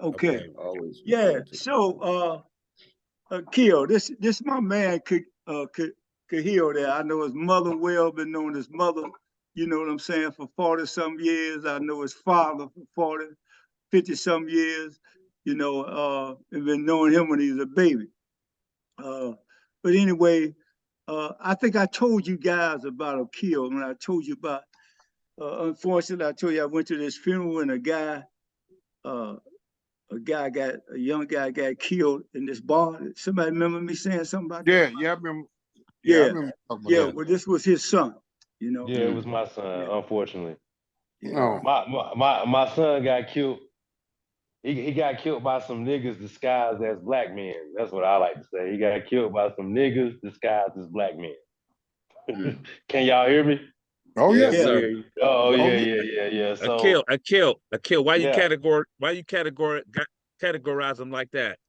Okay. Always. Yeah. So, Akil, this my man Kahil there. I know his mother well, been knowing his mother, you know what I'm saying, for 40 some years. I know his father for 40, 50 some years, and been knowing him when he was a baby. Uh, but anyway, I think I told you guys about Akil when I told you about, unfortunately, I told you I went to this funeral and uh, a young guy got killed in this bar. Somebody remember me saying something about that? Yeah, I remember. Yeah, I remember talking about that. well, this was his son, Yeah, it was my son, unfortunately. No. My son got killed. He got killed by some niggas disguised as black men. That's what I like to say. He got killed by some niggas disguised as black men. Can y'all hear me? Oh yeah. Yes, sir. Oh yeah. So Akil, why you yeah. categorize them like that?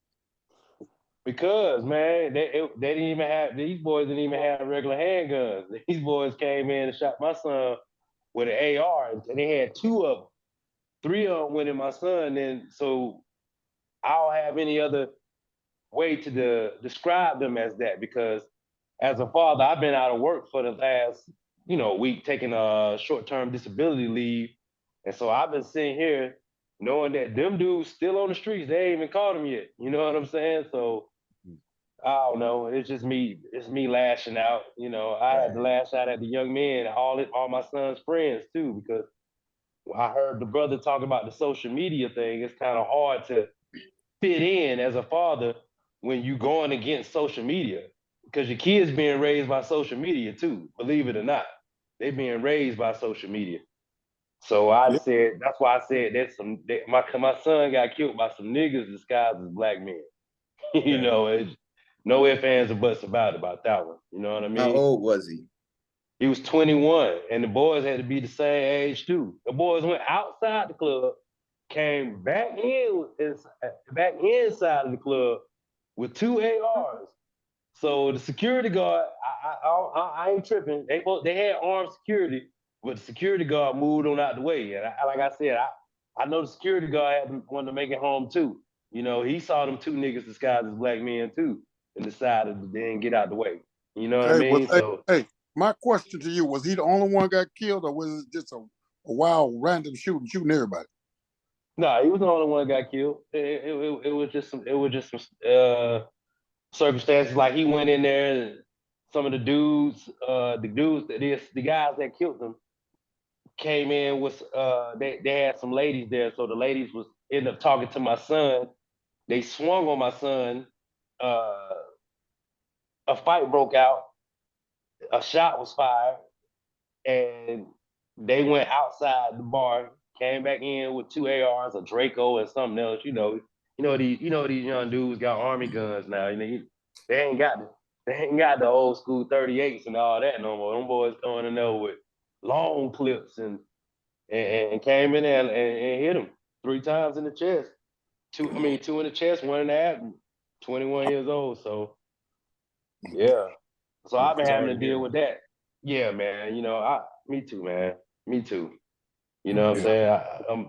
Because man, they didn't even have these boys didn't even have regular handguns. These boys came in and shot my son with an AR, and they had two of them. Three of them went in my son, and so I don't have any other way to describe them as that, because as a father, I've been out of work for the last week, taking a short-term disability leave, and so I've been sitting here knowing that them dudes still on the streets. They ain't even caught them yet. You know what I'm saying? So I don't know. It's just me. It's me lashing out. I had to lash out at the young men, all my son's friends too, because I heard the brother talk about the social media thing. It's kind of hard to fit in as a father when you going against social media, because your kids being raised by social media too, believe it or not. They being raised by social media. So that's why I said my son got killed by some niggas disguised as black men. It's no ifs, ands, or buts about that one. You know what I mean? How old was he? He was 21, and the boys had to be the same age too. The boys went outside the club, came back inside of the club with two ARs. So the security guard, I ain't tripping. They had armed security, but the security guard moved on out the way. And like I said, I know the security guard wanted to make it home too. He saw them two niggas disguised as black men too, and decided to then get out the way. You know what I mean? Hey, my question to you, was he the only one got killed, or was it just a wild random shooting everybody? No, he was the only one that got killed. It was just some circumstances. Like, he went in there, and some of the guys that killed him came in with they had some ladies there, so the ladies ended up talking to my son. They swung on my son. A fight broke out. A shot was fired, and they went outside the bar, came back in with two ARs, a Draco, and something else. These young dudes got army guns now. They ain't got the old school 38s and all that no more. Them boys going in there with long clips and came in there and hit him 3 times in the chest. Two in the chest, 1 in the abdomen. 21 years old. So yeah. So I've been having to deal with that. Yeah, man. Me too, man. Me too. You know what I'm saying?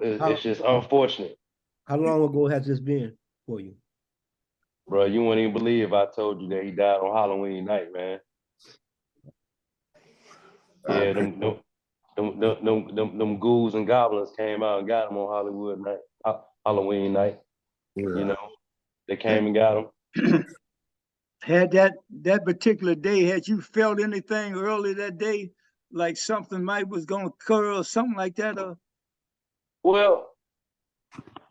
It's just unfortunate. How long ago has this been for you? Bro, you wouldn't even believe if I told you that he died on Halloween night, man. Yeah, them ghouls and goblins came out and got him on Halloween night. Yeah. They came and got him. Had that particular day, had you felt anything early that day, like something was going to occur or something like that? Well,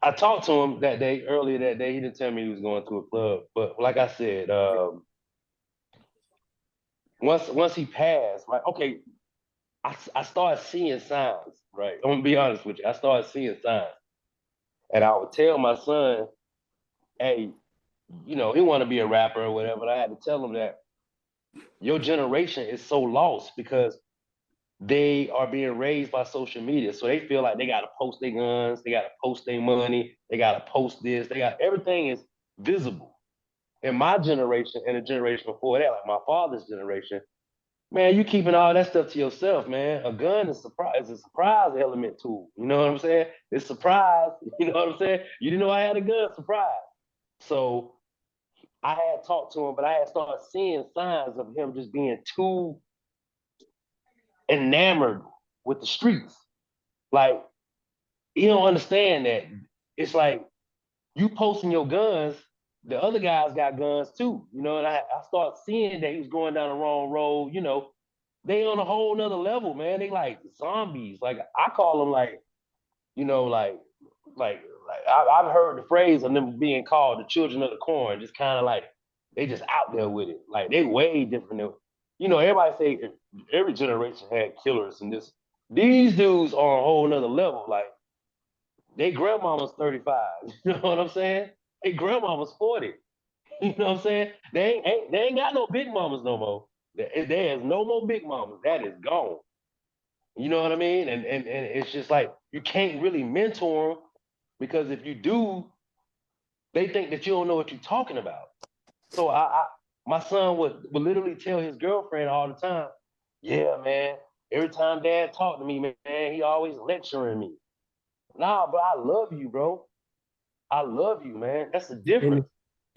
I talked to him earlier that day. He didn't tell me he was going to a club. But like I said, once he passed, right? Okay, I started seeing signs, right? I'm gonna be honest with you. I started seeing signs. And I would tell my son, hey, he want to be a rapper or whatever. But I had to tell him that your generation is so lost because they are being raised by social media. So they feel like they got to post their guns, they got to post their money, they got to post this, everything is visible. In my generation and the generation before that, like my father's generation, Man, you keeping all that stuff to yourself, man. A gun is a surprise element tool. You know what I'm saying? It's surprise. You know what I'm saying? You didn't know I had a gun, surprise. So I had talked to him, but I had started seeing signs of him just being too enamored with the streets. Like, he don't understand that. It's like you posting your guns, the other guys got guns too, you know, and I started seeing that he was going down the wrong road, you know. They on a whole nother level, man. They like zombies. Like I call them like, you know, I've heard the phrase of them being called the children of the corn, just kind of like they just out there with it. Like they way different than, you know, everybody say every generation had killers and this. These dudes are on a whole nother level. Like they grandmama's 35. You know what I'm saying? They grandmama's 40. You know what I'm saying? They ain't got no big mamas no more. There's no more big mamas. That is gone. You know what I mean? And it's just like you can't really mentor them because if you do, they think that you don't know what you're talking about. So my son would literally tell his girlfriend all the time, yeah, man, every time dad talked to me, man, he always lecturing me. Nah, but I love you, bro. I love you, man. That's the And difference.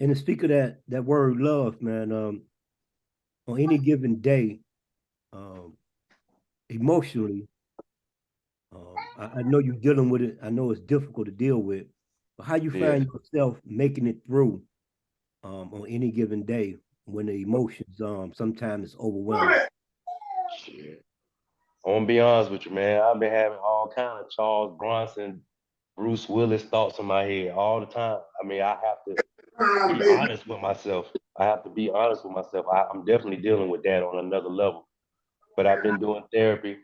and to speak of that word love, man, on any given day, um, emotionally, I know you're dealing with it. I know it's difficult to deal with, but how you Yeah. find yourself making it through on any given day when the emotions sometimes overwhelming. Shit. I'm gonna be honest with you, man. I've been having all kind of Charles Bronson, Bruce Willis thoughts in my head all the time. I mean, I have to be honest with myself. I have to be honest with myself. I'm definitely dealing with that on another level. But I've been doing therapy.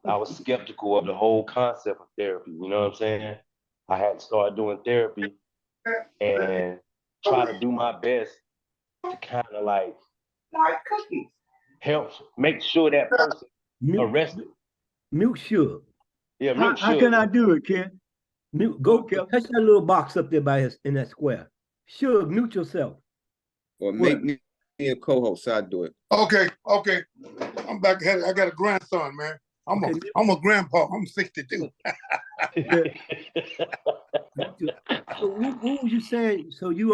I was skeptical of the whole concept of therapy. You know what I'm saying? I had to start doing therapy and try to do my best to kind of like help make sure that person Mute, arrested. mute sure. Yeah, How, mute how can I should. do it, Ken? Mute, Oh, go okay. touch that little box up there by his in that square. Sure, mute yourself. Or What? make me a co-host. I'll do it. Okay, okay. I'm back ahead. I got a grandson, man. Okay, I'm a grandpa. I'm 62. Yeah. so what was you saying? So you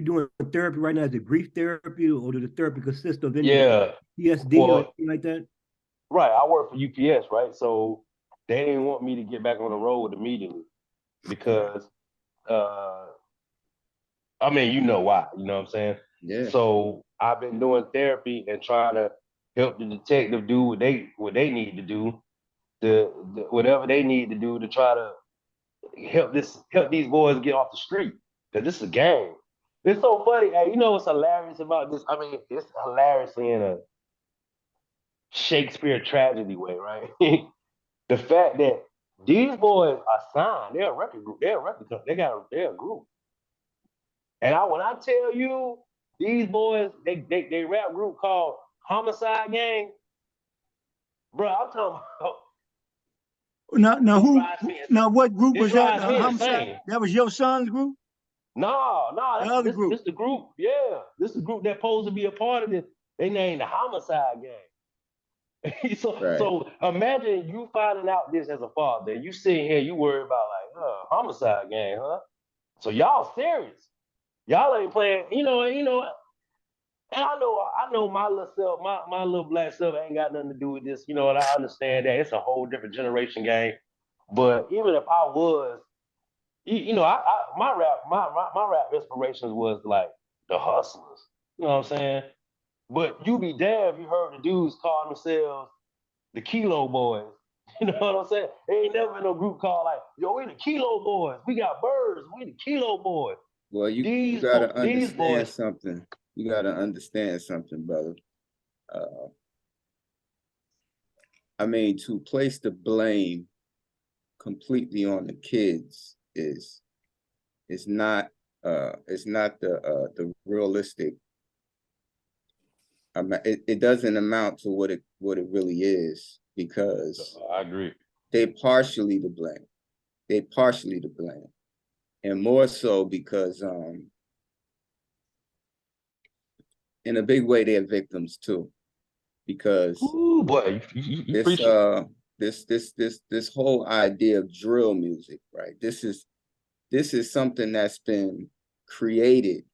doing therapy right now? Is it grief therapy or does the therapy consist of any Yeah. PSD or Well, anything like that? right. I work for UPS, right? So they didn't want me to get back on the road immediately because I mean, you know why, you know what I'm saying? Yeah. So I've been doing therapy and trying to help the detective do what they need to do, the whatever they need to do to try to help these boys get off the street. Cause this is a game. It's so funny. Hey, you know what's hilarious about this? I mean, it's hilariously in a Shakespeare tragedy way, right? The fact that these boys are signed, they're a record group, they're a record company, they're a group. And when I tell you these boys, they rap group called Homicide Gang, bro. I'm talking about Now this who? drives me Now what group this was that? drives me Homicide. insane. That was your son's group. No, The that's other this group. the group. Yeah, this is the group that's supposed to be a part of this. They named the Homicide Gang. Right. So imagine you finding out this as a father. You sitting here, you worry about like, Homicide Gang, huh? So y'all serious? Y'all ain't playing, and I know my little self, my little black self ain't got nothing to do with this, and I understand that it's a whole different generation game. But even if I was, my rap inspirations was like the hustlers. You know what I'm saying? But you be damned if you heard the dudes call themselves the Kilo Boys. You know what I'm saying? They ain't never in no group called like, yo, we the Kilo Boys. We got birds. We the Kilo Boys. Well, you These gotta these understand boys. something. You gotta understand something, brother. I mean, to place the blame completely on the kids is not the realistic. It doesn't amount to what it really is because I agree. they partially to blame. They partially to blame, and more so because in a big way they're victims too. because Ooh, boy, you this preach it. this whole idea of drill music, right? This is something that's been created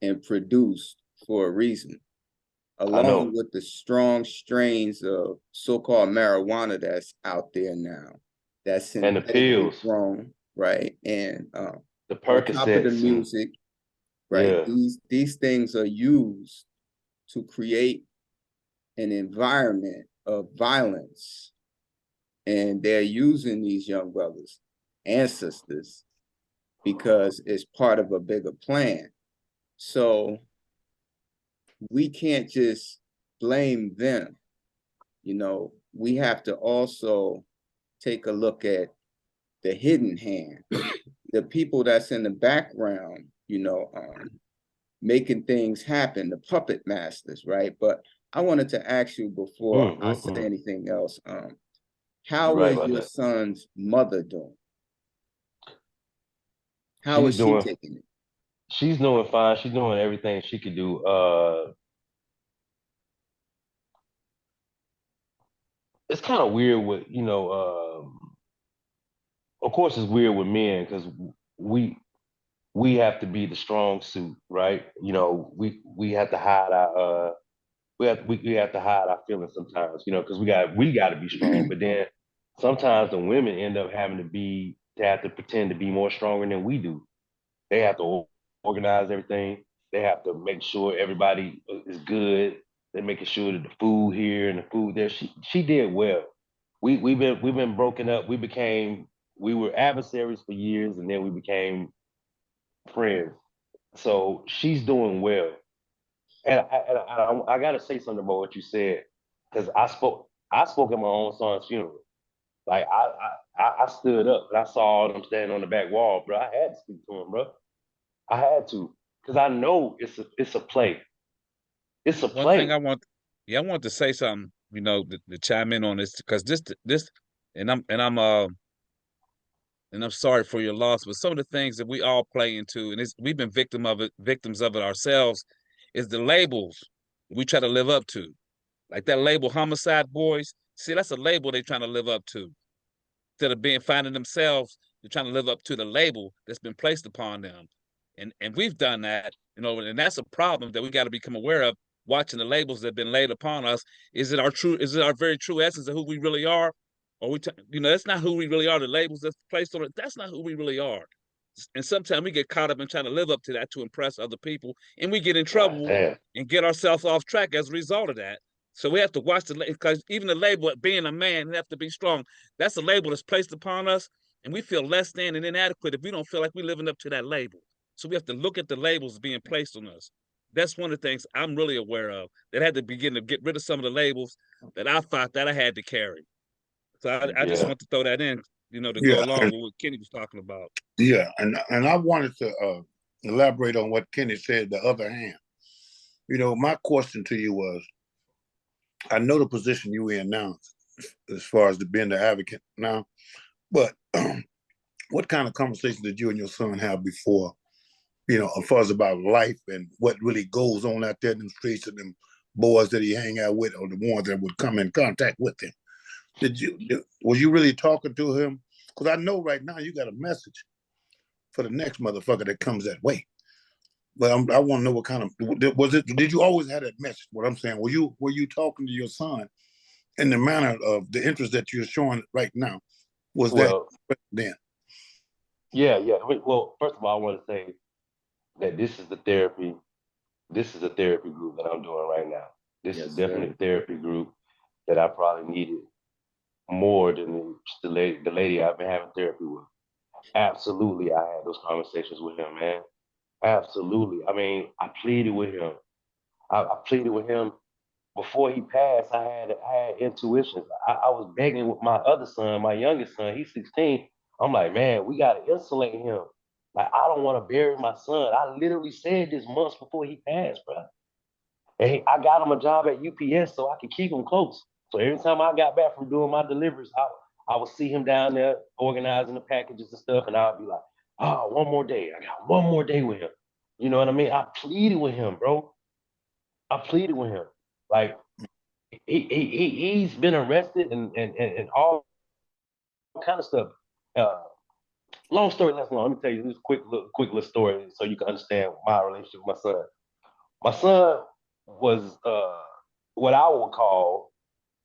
and produced for a reason, I know. along with the strong strains of so-called marijuana that's out there now, that's And the synthetically pills, grown, right? And the on top of the Percocets, and music, right? yeah. These things are used to create an environment of violence, and they're using these young brothers and sisters because it's part of a bigger plan. So we can't just blame them. You know, we have to also take a look at the hidden hand, the people that's in the background, making things happen, the puppet masters, right? But I wanted to ask you before I say Mm. anything else, You're how right is about your that. son's mother doing? How She's is she doing taking it? she's doing fine. She's doing everything she could do. It's kind of weird with, of course it's weird with men because we we have to be the strong suit, right? We have to hide our we have to hide our feelings sometimes, because we got to be strong. But then sometimes the women end up having to have to pretend to be more stronger than we do. They have to organize everything. They have to make sure everybody is good. They're making sure that the food here and the food there. She did well. We've been broken up. We were adversaries for years, and then we became friends. So she's doing well. And I got to say something about what you said because I spoke at my own son's funeral. Like I stood up and I saw them standing on the back wall, bro. I had to speak to him, bro. I had to because I know it's a play. It's a One thing play. I want to say something, to chime in on this because this, and I'm sorry for your loss, but some of the things that we all play into, and we've been victims of it ourselves, is the labels we try to live up to. Like that label homicide boys. See, that's a label they're trying to live up to. Instead of finding themselves, they're trying to live up to the label that's been placed upon them. And we've done that, and that's a problem that we got to become aware of, watching the labels that have been laid upon us. Is it our very true essence of who we really are? Or that's not who we really are. The labels that's placed on it, that's not who we really are. And sometimes we get caught up in trying to live up to that to impress other people, and we get in God trouble damn. and get ourselves off track as a result of that. So we have to watch because even the label of being a man, you have to be strong. That's a label that's placed upon us, and we feel less than and inadequate if we don't feel like we're living up to that label. So we have to look at the labels being placed on us. That's one of the things I'm really aware of. That I had to begin to get rid of some of the labels that I thought that I had to carry. So I just Yeah. want to throw that in, to go Yeah, along with what Kenny was talking about. yeah, and I wanted to elaborate on what Kenny said. The other hand, my question to you was, I know the position you in now, as far as being the advocate now, but what kind of conversation did you and your son have before, as far as about life and what really goes on out there in the streets and them boys that he hang out with or the ones that would come in contact with him? Was you really talking to him? Because I know right now you got a message for the next motherfucker that comes that way. But I want to know what kind of was it? Did you always have that message? What I'm saying, were you talking to your son in the manner of the interest that you're showing right now? Was that Well, then? yeah, yeah. Well, first of all, I want to say that This is a therapy group that I'm doing right now. This is Yes, definitely sir. a therapy group that I probably needed more than the lady I've been having therapy with. Absolutely, I had those conversations with him, man. Absolutely. I mean, I pleaded with him. I pleaded with him before he passed. I had intuitions. I was begging with my other son, my youngest son. He's 16. I'm like, man, we gotta insulate him. Like, I don't want to bury my son. I literally said this months before he passed, bro. And I got him a job at UPS so I could keep him close. So every time I got back from doing my deliveries, I would see him down there organizing the packages and stuff, and I'd be like, oh, one more day. I got one more day with him. You know what I mean? I pleaded with him, bro. I pleaded with him. Like, he's been arrested and all kind of stuff. Uh, long story less long. Let me tell you this quick little story so you can understand my relationship with my son. My son was what I would call,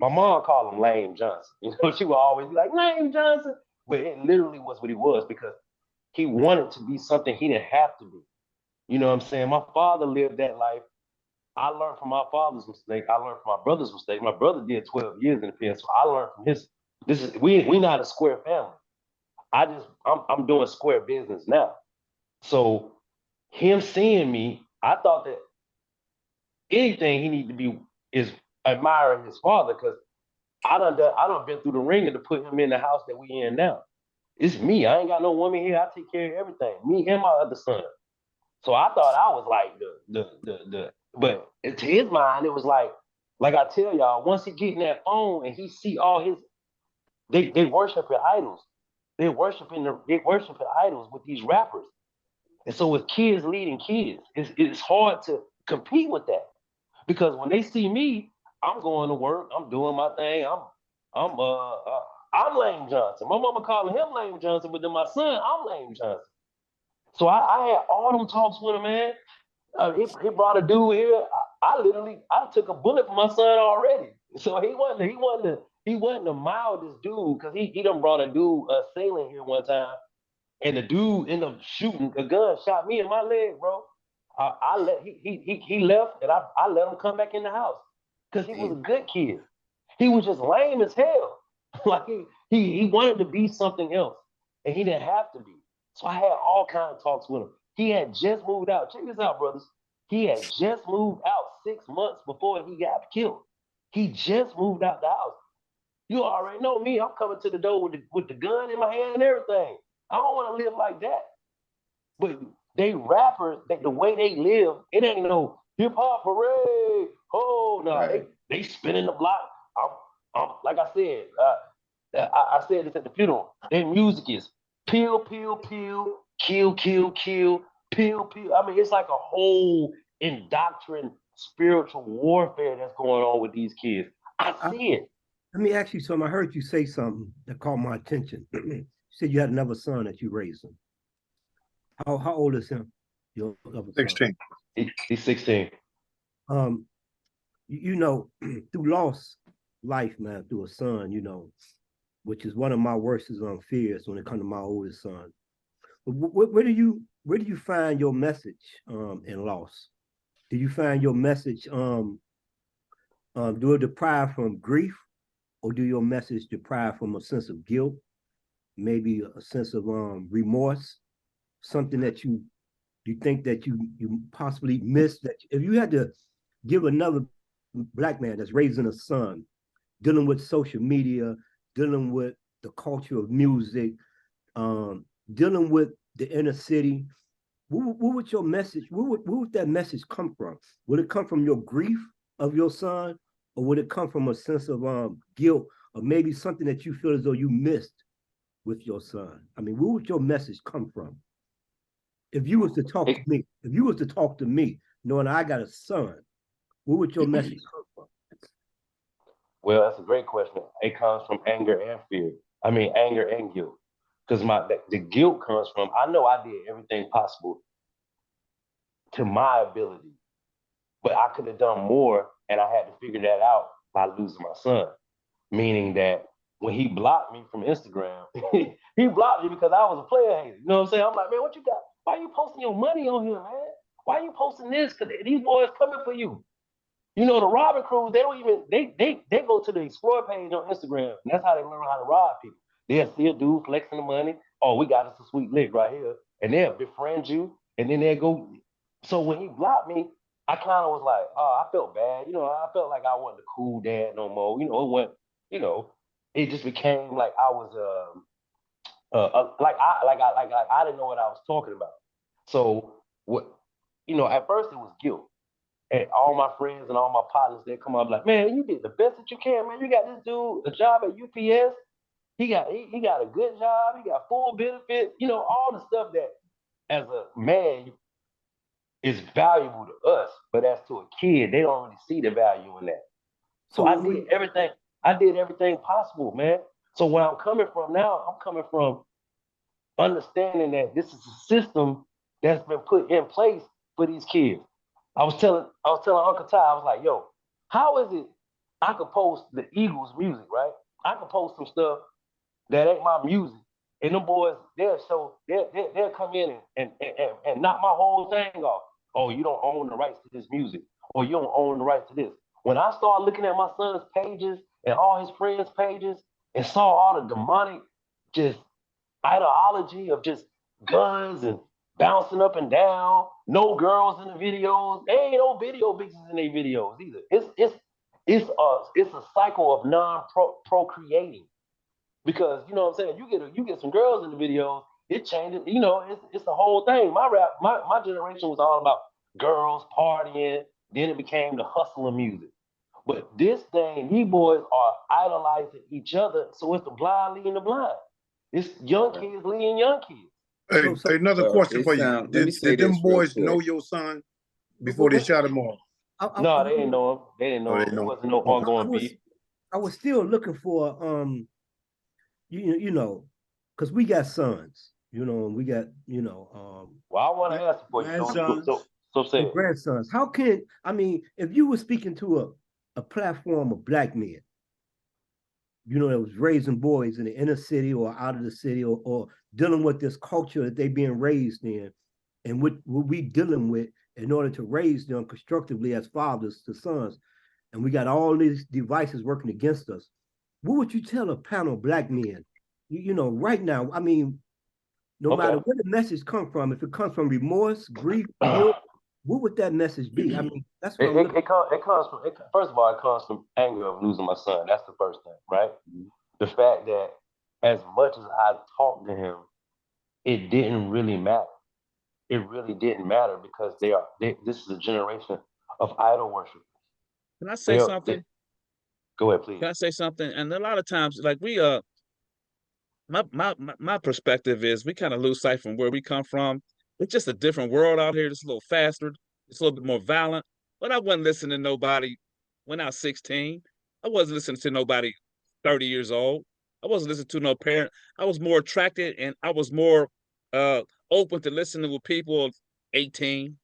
my mom called him Lame Johnson. You know, she would always be like, Lame Johnson. But it literally was what he was because he wanted to be something he didn't have to be. You know what I'm saying? My father lived that life. I learned from my father's mistake. I learned from my brother's mistake. My brother did 12 years in the pen, so I learned from his. This is we not a square family. I'm doing square business now. So him seeing me, I thought that anything he need to be is admiring his father because I done been through the ringer to put him in the house that we in now. It's me. I ain't got no woman here. I take care of everything. Me and my other son. So I thought I was like the but to his mind, it was like I tell y'all, once he get in that phone and he see all his they worshiping idols. They worshiping idols with these rappers. And so with kids leading kids, it's hard to compete with that. Because when they see me, I'm going to work, I'm doing my thing, I'm I'm Lame Johnson. My mama calling him Lame Johnson, but then my son, I'm Lame Johnson. So I had all them talks with him, man. He brought a dude here. I took a bullet for my son already. So he wasn't the mildest dude because he done brought a dude sailing here one time, and the dude ended up shooting a gun, shot me in my leg, bro. I let he left, and I let him come back in the house because he was a good kid. He was just lame as hell. Like he wanted to be something else, and he didn't have to be. So I had all kind of talks with him. He had just moved out. Check this out, brothers. He had just moved out 6 months before he got killed. He just moved out the house. You already know me. I'm coming to the door with the gun in my hand and everything. I don't want to live like that. But they rappers, the way they live, it ain't no hip hop parade. Oh no, right. They spinning the block. Like I said, I said this at the funeral. Their music is peel, peel, peel, kill, kill, kill, peel, peel. I mean, it's like a whole indoctrined spiritual warfare that's going on with these kids. I see it. Let me ask you something. I heard you say something that caught my attention. You said you had another son that you raised him. How old is him? Your other 16. He's 16. You know, through lost life, man, through a son, you know, which is one of my worst fears when it comes to my oldest son. Where do you find your message in loss? Do you find your message do it deprive from grief, or do your message deprive from a sense of guilt, maybe a sense of remorse, something that you think that you possibly missed? That if you had to give another Black man that's raising a son, dealing with social media, dealing with the culture of music, dealing with the inner city, what would your message, where would that message come from? Would it come from your grief of your son, or would it come from a sense of guilt, or maybe something that you feel as though you missed with your son? I mean, where would your message come from? If you was to talk to me, knowing I got a son, where would your message come from? Well, that's a great question. It comes from anger and fear. I mean, anger and guilt. Because the guilt comes from, I know I did everything possible to my ability, but I could have done more, and I had to figure that out by losing my son. Meaning that when he blocked me from Instagram, he blocked me because I was a player hater. You know what I'm saying? I'm like, man, what you got? Why are you posting your money on here, man? Why are you posting this? Because these boys coming for you. You know, the robbing crews, they don't even, they go to the explore page on Instagram, and that's how they learn how to rob people. They'll see a dude flexing the money. Oh, we got us a sweet lick right here. And they'll befriend you, and then they'll go. So when he blocked me, I kind of was like, oh, I felt bad. You know, I felt like I wasn't a cool dad no more. You know, it went, you know, it just became like I was I didn't know what I was talking about. So what, you know, at first it was guilt. And all my friends and all my partners, they come up like, man, you did the best that you can, man. You got this dude a job at UPS. He got a good job. He got full benefits. You know, all the stuff that as a man is valuable to us, but as to a kid, they don't really see the value in that. So I did everything possible, man. So where I'm coming from now, I'm coming from understanding that this is a system that's been put in place for these kids. I was telling Uncle Ty, I was like, yo, how is it I could post the Eagles music, right? I could post some stuff that ain't my music. And them boys, they'll come in and knock my whole thing off. Oh, you don't own the rights to this music. Or you don't own the rights to this. When I started looking at my son's pages and all his friends' pages and saw all the demonic just ideology of just guns and bouncing up and down, no girls in the videos. There ain't no video bitches in their videos either. It's a cycle of procreating. Because you know what I'm saying, you get some girls in the videos, it changes. It's the whole thing. My generation was all about girls partying. Then it became the hustler music. But this thing, these boys are idolizing each other, so it's the blind leading the blind. It's young kids leading young kids. Hey, So another question for you. Let me say Did them this real boys know quick. your son before they shot him off? No, they didn't know him. They didn't know Oh, they him. There know. wasn't no Okay. ongoing beef. I was still looking for because we got sons, and we got Well, I want to answer for you. Grandsons. So say it. grandsons. How can if you were speaking to a platform of black men, that was raising boys in the inner city or out of the city or dealing with this culture that they being raised in, and what we dealing with in order to raise them constructively as fathers to sons, and we got all these devices working against us. What would you tell a panel of black men, right now? No Okay. matter where the message comes from, if it comes from remorse, grief, guilt, what would that message be? That's what It comes from, first of all, it comes from anger of losing my son. That's the first thing, right? The fact that as much as I talked to him, it didn't really matter. It really didn't matter because this is a generation of idol worship. Can I say something? Go ahead, please. Can I say something? And a lot of times, like we my perspective is we kind of lose sight from where we come from. It's just a different world out here. It's a little faster. It's a little bit more violent. But I wasn't listening to nobody when I was 16. I wasn't listening to nobody 30 years old. I wasn't listening to no parent. I was more attracted and I was more open to listening with people 18.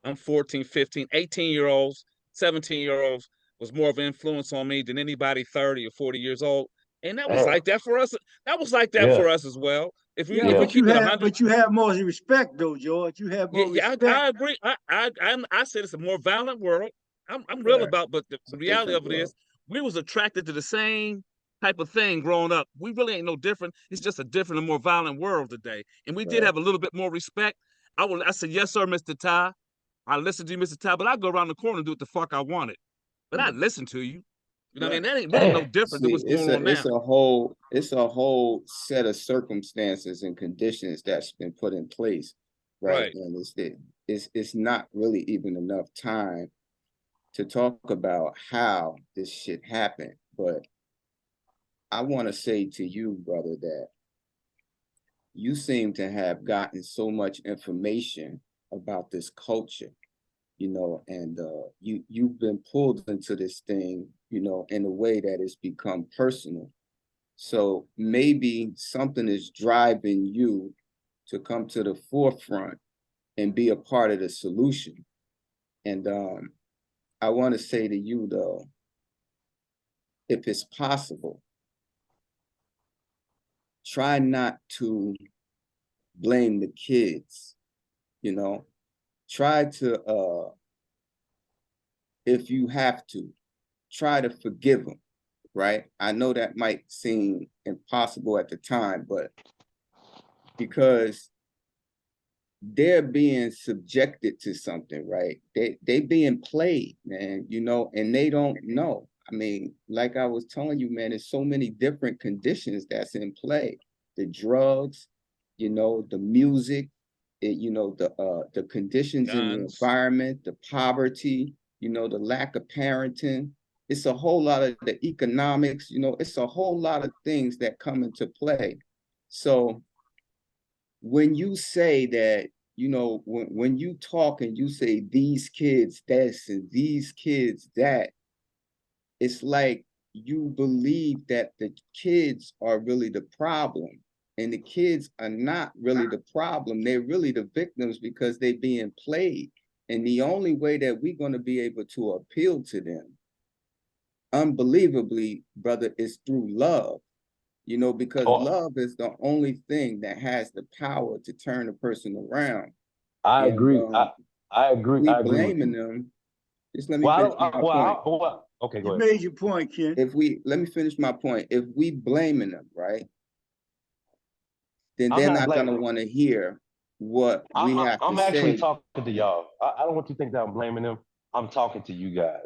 I'm 14, 15, 18-year-olds, 17-year-olds was more of an influence on me than anybody 30 or 40 years old. And that was like that for us. That was like that for us as well. If we keep it 100, but you have more respect though, George. You have more respect. I agree. I said it's a more violent world. I'm real about, but the reality of it is we was attracted to the same type of thing growing up. We really ain't no different. It's just a different and more violent world today. And we did have a little bit more respect. I said, yes, sir, Mr. Ty. I listened to you, Mr. Ty, but I go around the corner and do what the fuck I wanted. But I listen to you. You know what I mean? That ain't really no different than what's going on now. It's a whole set of circumstances and conditions that's been put in place, right? And it's not really even enough time to talk about how this shit happened. But I want to say to you, brother, that you seem to have gotten so much information about this culture, and you've been pulled into this thing, in a way that it's become personal. So maybe something is driving you to come to the forefront and be a part of the solution. And I want to say to you, though, if it's possible, try not to blame the kids, try to, if you have to, try to forgive them, right? I know that might seem impossible at the time, but because they're being subjected to something, right? They being played, man, and they don't know. I mean, like I was telling you, man, there's so many different conditions that's in play. The drugs, the music, the conditions in the environment, the poverty, the lack of parenting. It's a whole lot of the economics, it's a whole lot of things that come into play. So when you say that, when you talk and you say these kids this and these kids that, it's like you believe that the kids are really the problem, and the kids are not really the problem. They're really the victims because they're being played. And the only way that we're going to be able to appeal to them, unbelievably, brother, is through love. You know, because love is the only thing that has the power to turn a person around. I And agree. I agree. we I agree with blaming you. them. Just let me Well, finish my point. Okay, go You ahead. made your point, Ken. Let me finish my point. If we blaming them, right, then I'm they're not not going to blaming. want to hear what we have I'm to actually say. talking to y'all. I don't want you to think that I'm blaming them. I'm talking to you guys.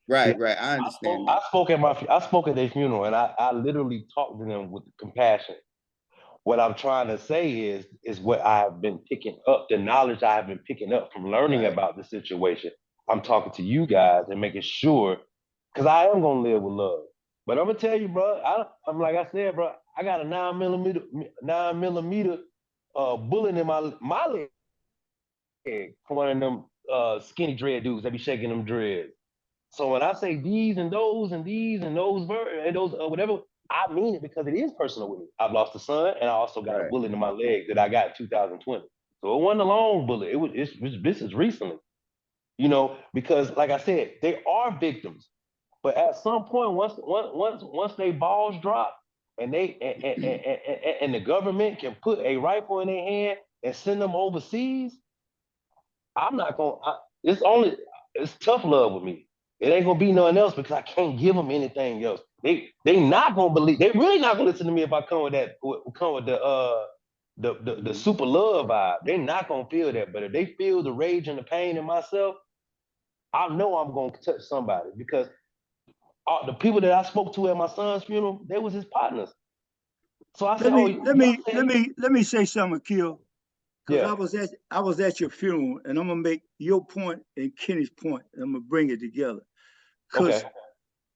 Right, See, right. I understand I that. spoke at their funeral, and I literally talked to them with compassion. What I'm trying to say is what I've been picking up, the knowledge I have been picking up from learning Right. about the situation. I'm talking to you guys and making sure, because I am gonna live with love. But I'm gonna tell you, bro. I'm like I said, bro. I got a 9mm bullet in my leg from one of them skinny dread dudes that be shaking them dreads. So when I say these and those and these and those and those whatever, I mean it because it is personal with me. I've lost a son, and I also got a Right. bullet in my leg that I got in 2020. So it wasn't a long bullet. This is recently, because like I said, they are victims. But at some point, once they balls drop, and and the government can put a rifle in their hand and send them overseas, I'm not gonna. It's tough love with me. It ain't gonna be nothing else because I can't give them anything else. They not gonna believe. They really not gonna listen to me if I come with the super love vibe. They're not gonna feel that. But if they feel the rage and the pain in myself, I know I'm gonna touch somebody because the people that I spoke to at my son's funeral, they was his partners. So I said, "Oh, Let me say something, Akil. Because yeah, I was at your funeral, and I'm gonna make your point and Kenny's point, and I'm gonna bring it together. Because okay,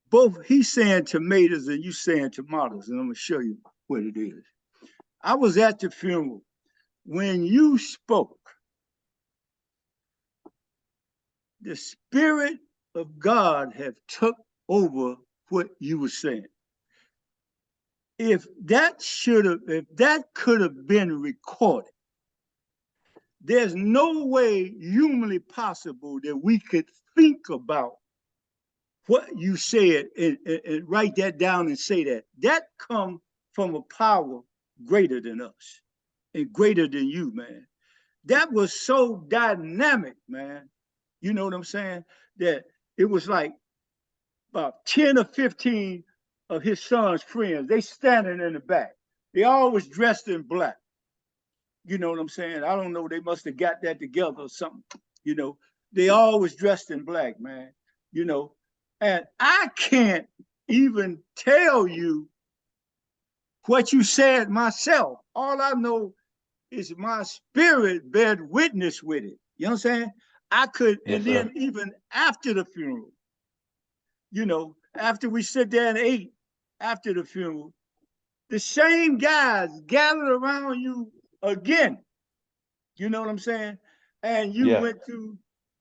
both he's saying tomatoes and you saying tomatoes, and I'm gonna show you what it is. I was at the funeral when you spoke. The Spirit of God have took over what you were saying. If that could have been recorded, there's no way humanly possible that we could think about what you said and write that down and say that. That comes from a power greater than us and greater than you, man. That was so dynamic, man. You know what I'm saying? That it was like about 10 or 15 of his son's friends. They standing in the back. They always dressed in black. You know what I'm saying? I don't know. They must have got that together or something. You know, they always dressed in black, man. You know, and I can't even tell you what you said myself. All I know is my spirit bear witness with it. You know what I'm saying? I could, yes, and sir. then even after the funeral, after we sit there and ate after the funeral, the same guys gathered around you again. You know what I'm saying? And you Yeah, went to,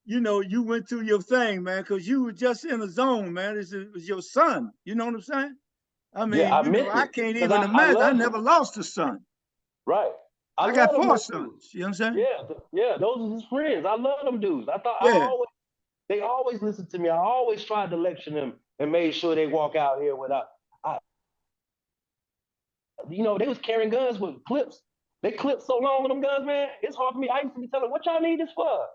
you went through your thing, man, because you were just in a zone, man. It was your son. You know what I'm saying? I yeah, mean, I meant I it can't because even I imagine. I love them. never lost a son. Right. I I love got them 4 dudes. sons. You know what I'm saying? Yeah, yeah, those are his friends. I love them dudes. Yeah. They always listened to me. I always tried to lecture them and made sure they walk out here without, they was carrying guns with clips. They clipped so long with them guns, man. It's hard for me. I used to be telling, what y'all need this for?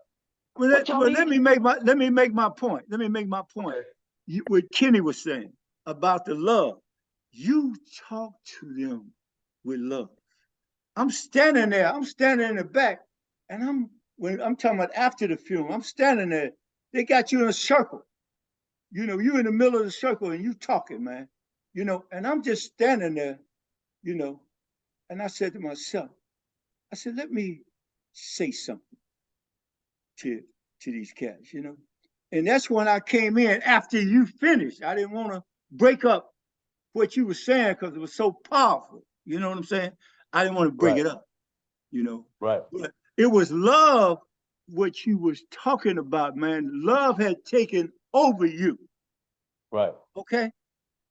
What y'all Let need? me make my point. Let me make my point. Okay. What Kenny was saying about the love. You talk to them with love. I'm standing there. I'm standing in the back, and when I'm talking about after the funeral. I'm standing there. They got you in a circle. You in the middle of the circle, and you talking, man. And I'm just standing there. You know, and I said to myself, I said, let me say something to these cats. And that's when I came in after you finished. I didn't want to break up what you were saying because it was so powerful. You know what I'm saying? I didn't want to break Right. it up. Right. But it was love what you was talking about, man. Love had taken over you. Right. Okay.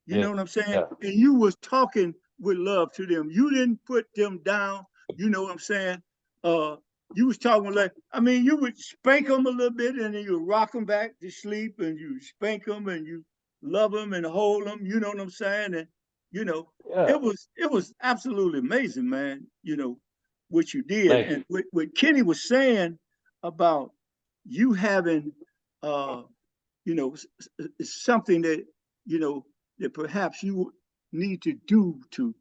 You know what I'm saying? Yeah. And you was talking with love to them. You didn't put them down. You know what I'm saying? You was talking like, I mean, you would spank them a little bit and then you rock them back to sleep and you spank them and you love them and hold them. You know what I'm saying? And you know, Yeah. it was absolutely amazing, man. You know what you did, Thank and what Kenny was saying about you having, you know, something that you know that perhaps you need to do to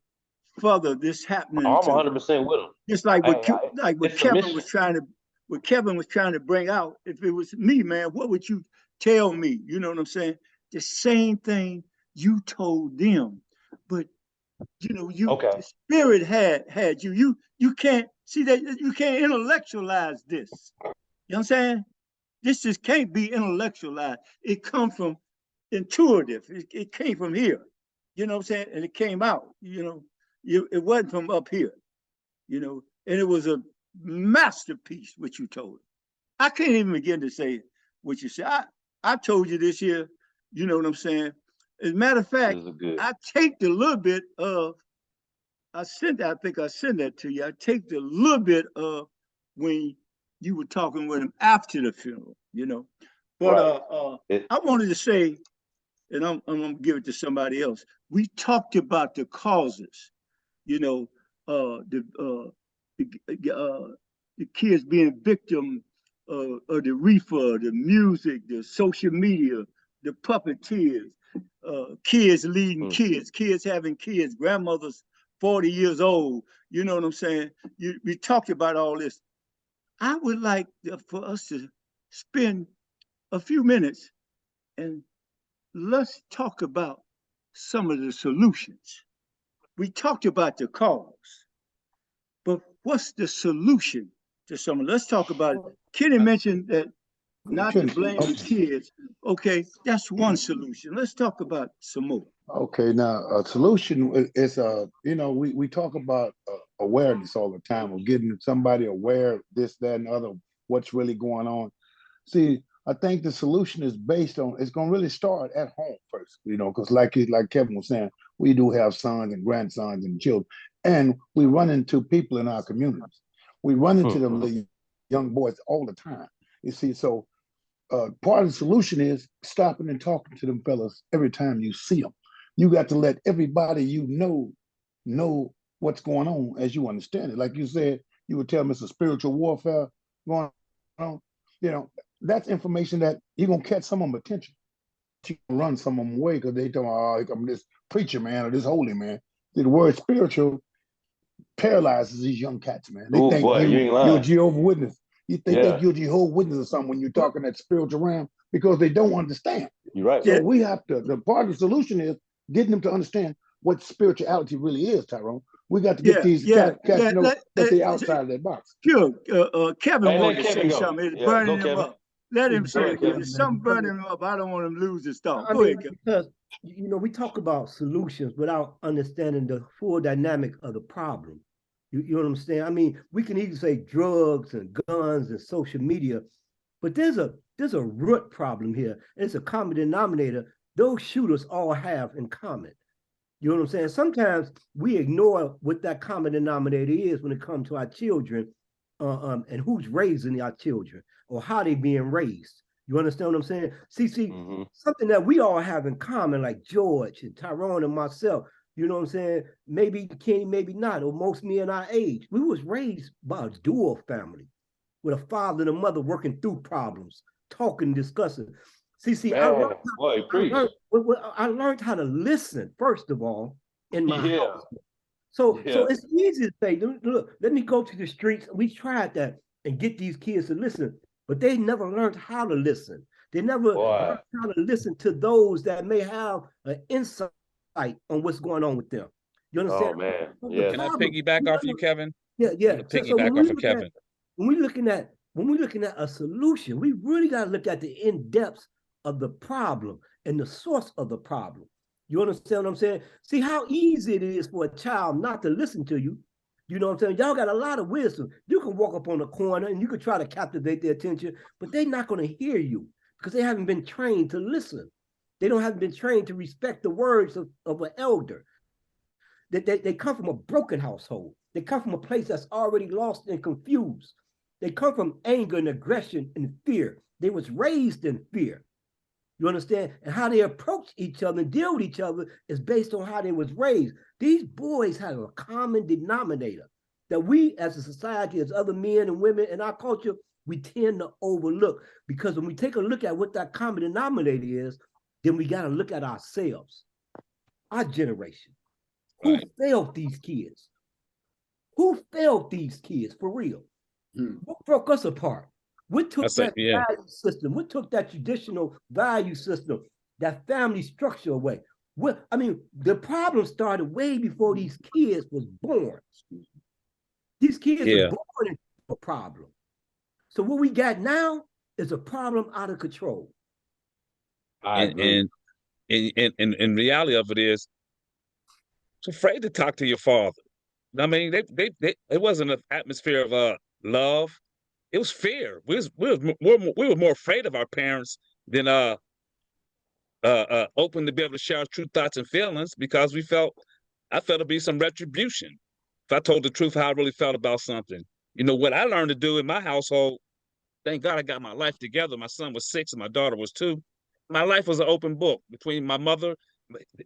further this happening I'm to 100% with him. just like what It's a Kevin mission. was trying to bring out. If it was me, man, what would you tell me? You know what I'm saying? The same thing you told them, but you know, Okay. the spirit had you. You can't see that you can't intellectualize this. You know what I'm saying? This just can't be intellectualized. It comes from intuitive. It came from here. You know what I'm saying? And it came out. You know, it wasn't from up here. You know, and it was a masterpiece what you told. I can't even begin to say what you said. I told you this here. You know what I'm saying? As a matter of fact, I take the little bit of I think I sent that to you. I take the little bit of when you were talking with him after the funeral, you know. But I wanted to say, and I'm gonna give it to somebody else. We talked about the causes, you know, the kids being victim of the reefer, the music, the social media, the puppeteers, kids leading kids, kids having kids, grandmothers 40 years old. You know what I'm saying? We talked about all this. I would like for us to spend a few minutes and let's talk about some of the solutions. We talked about the cause, but what's the solution to some of? Let's talk about it. Kenny mentioned that not to blame the kids. Okay, that's one solution. Let's talk about some more. Okay, now a solution is you know, we talk about awareness all the time of getting somebody aware of this, that, and other, what's really going on. See, I think the solution is based on it's going to really start at home first, you know, because like Kevin was saying, we do have sons and grandsons and children, and we run into people in our communities. We run into them young boys all the time. You see, so part of the solution is stopping and talking to them fellas every time you see them. You got to let everybody you know what's going on as you understand it. Like you said, you would tell them it's a spiritual warfare going on. You know, that's information that you're gonna catch some of them attention. You can run some of them away because they tell, oh, here come this preacher man or this holy man. See, the word spiritual paralyzes these young cats, man. They think you're a Jehovah's Witness. They think you're a Jehovah's Witness or something when you're talking that spiritual realm because they don't understand. You're right. So we have to, the part of the solution is getting them to understand what spirituality really is, Tyrone. We got to get these cats know that they're outside of their box. Sure. Kevin wanted to say something. It's burning him up. Let him say it. If something burning him up, I don't want him to lose his thought. Go ahead, Kevin. Because, you know, we talk about solutions without understanding the full dynamic of the problem. You know what I'm saying? I mean, we can easily say drugs and guns and social media, but there's a root problem here. It's a common denominator those shooters all have in common. You know what I'm saying? Sometimes we ignore what that common denominator is when it comes to our children and who's raising our children or how they being raised. You understand what I'm saying? See, something that we all have in common, like George and Tyrone and myself, you know what I'm saying? Maybe Kenny, maybe not, or most men our age. We was raised by a dual family with a father and a mother working through problems, talking, discussing. See, I learned how to listen, first of all, in my house. So it's easy to say, look, let me go to the streets. We tried that and get these kids to listen, but they never learned how to listen. They never learned how to listen to those that may have an insight on what's going on with them. You understand? Oh, man. Can I piggyback off you, Kevin? Yeah. Piggyback off of Kevin. When we're looking at a solution, we really got to look at the in-depth of the problem and the source of the problem. You understand what I'm saying? See how easy it is for a child not to listen to you. You know what I'm saying? Y'all got a lot of wisdom. You can walk up on a corner and you can try to captivate their attention, but they're not going to hear you because they haven't been trained to listen. They don't have been trained to respect the words of an elder. They come from a broken household. They come from a place that's already lost and confused. They come from anger and aggression and fear. They was raised in fear. You understand? And how they approach each other and deal with each other is based on how they was raised. These boys have a common denominator that we as a society, as other men and women in our culture, we tend to overlook. Because when we take a look at what that common denominator is, then we got to look at ourselves, our generation. Who failed these kids? Who failed these kids for real? What broke us apart? What took that value system? What took that traditional value system, that family structure away? I mean, the problem started way before these kids was born. These kids were born into a problem. So what we got now is a problem out of control. And reality of it is, it's afraid to talk to your father. I mean, it wasn't an atmosphere of love. It was fear. We were more afraid of our parents than open to be able to share our true thoughts and feelings, because I felt it'd be some retribution if I told the truth how I really felt about something. You know, what I learned to do in my household, thank God I got my life together. My son was 6 and my daughter was 2. My life was an open book between my mother,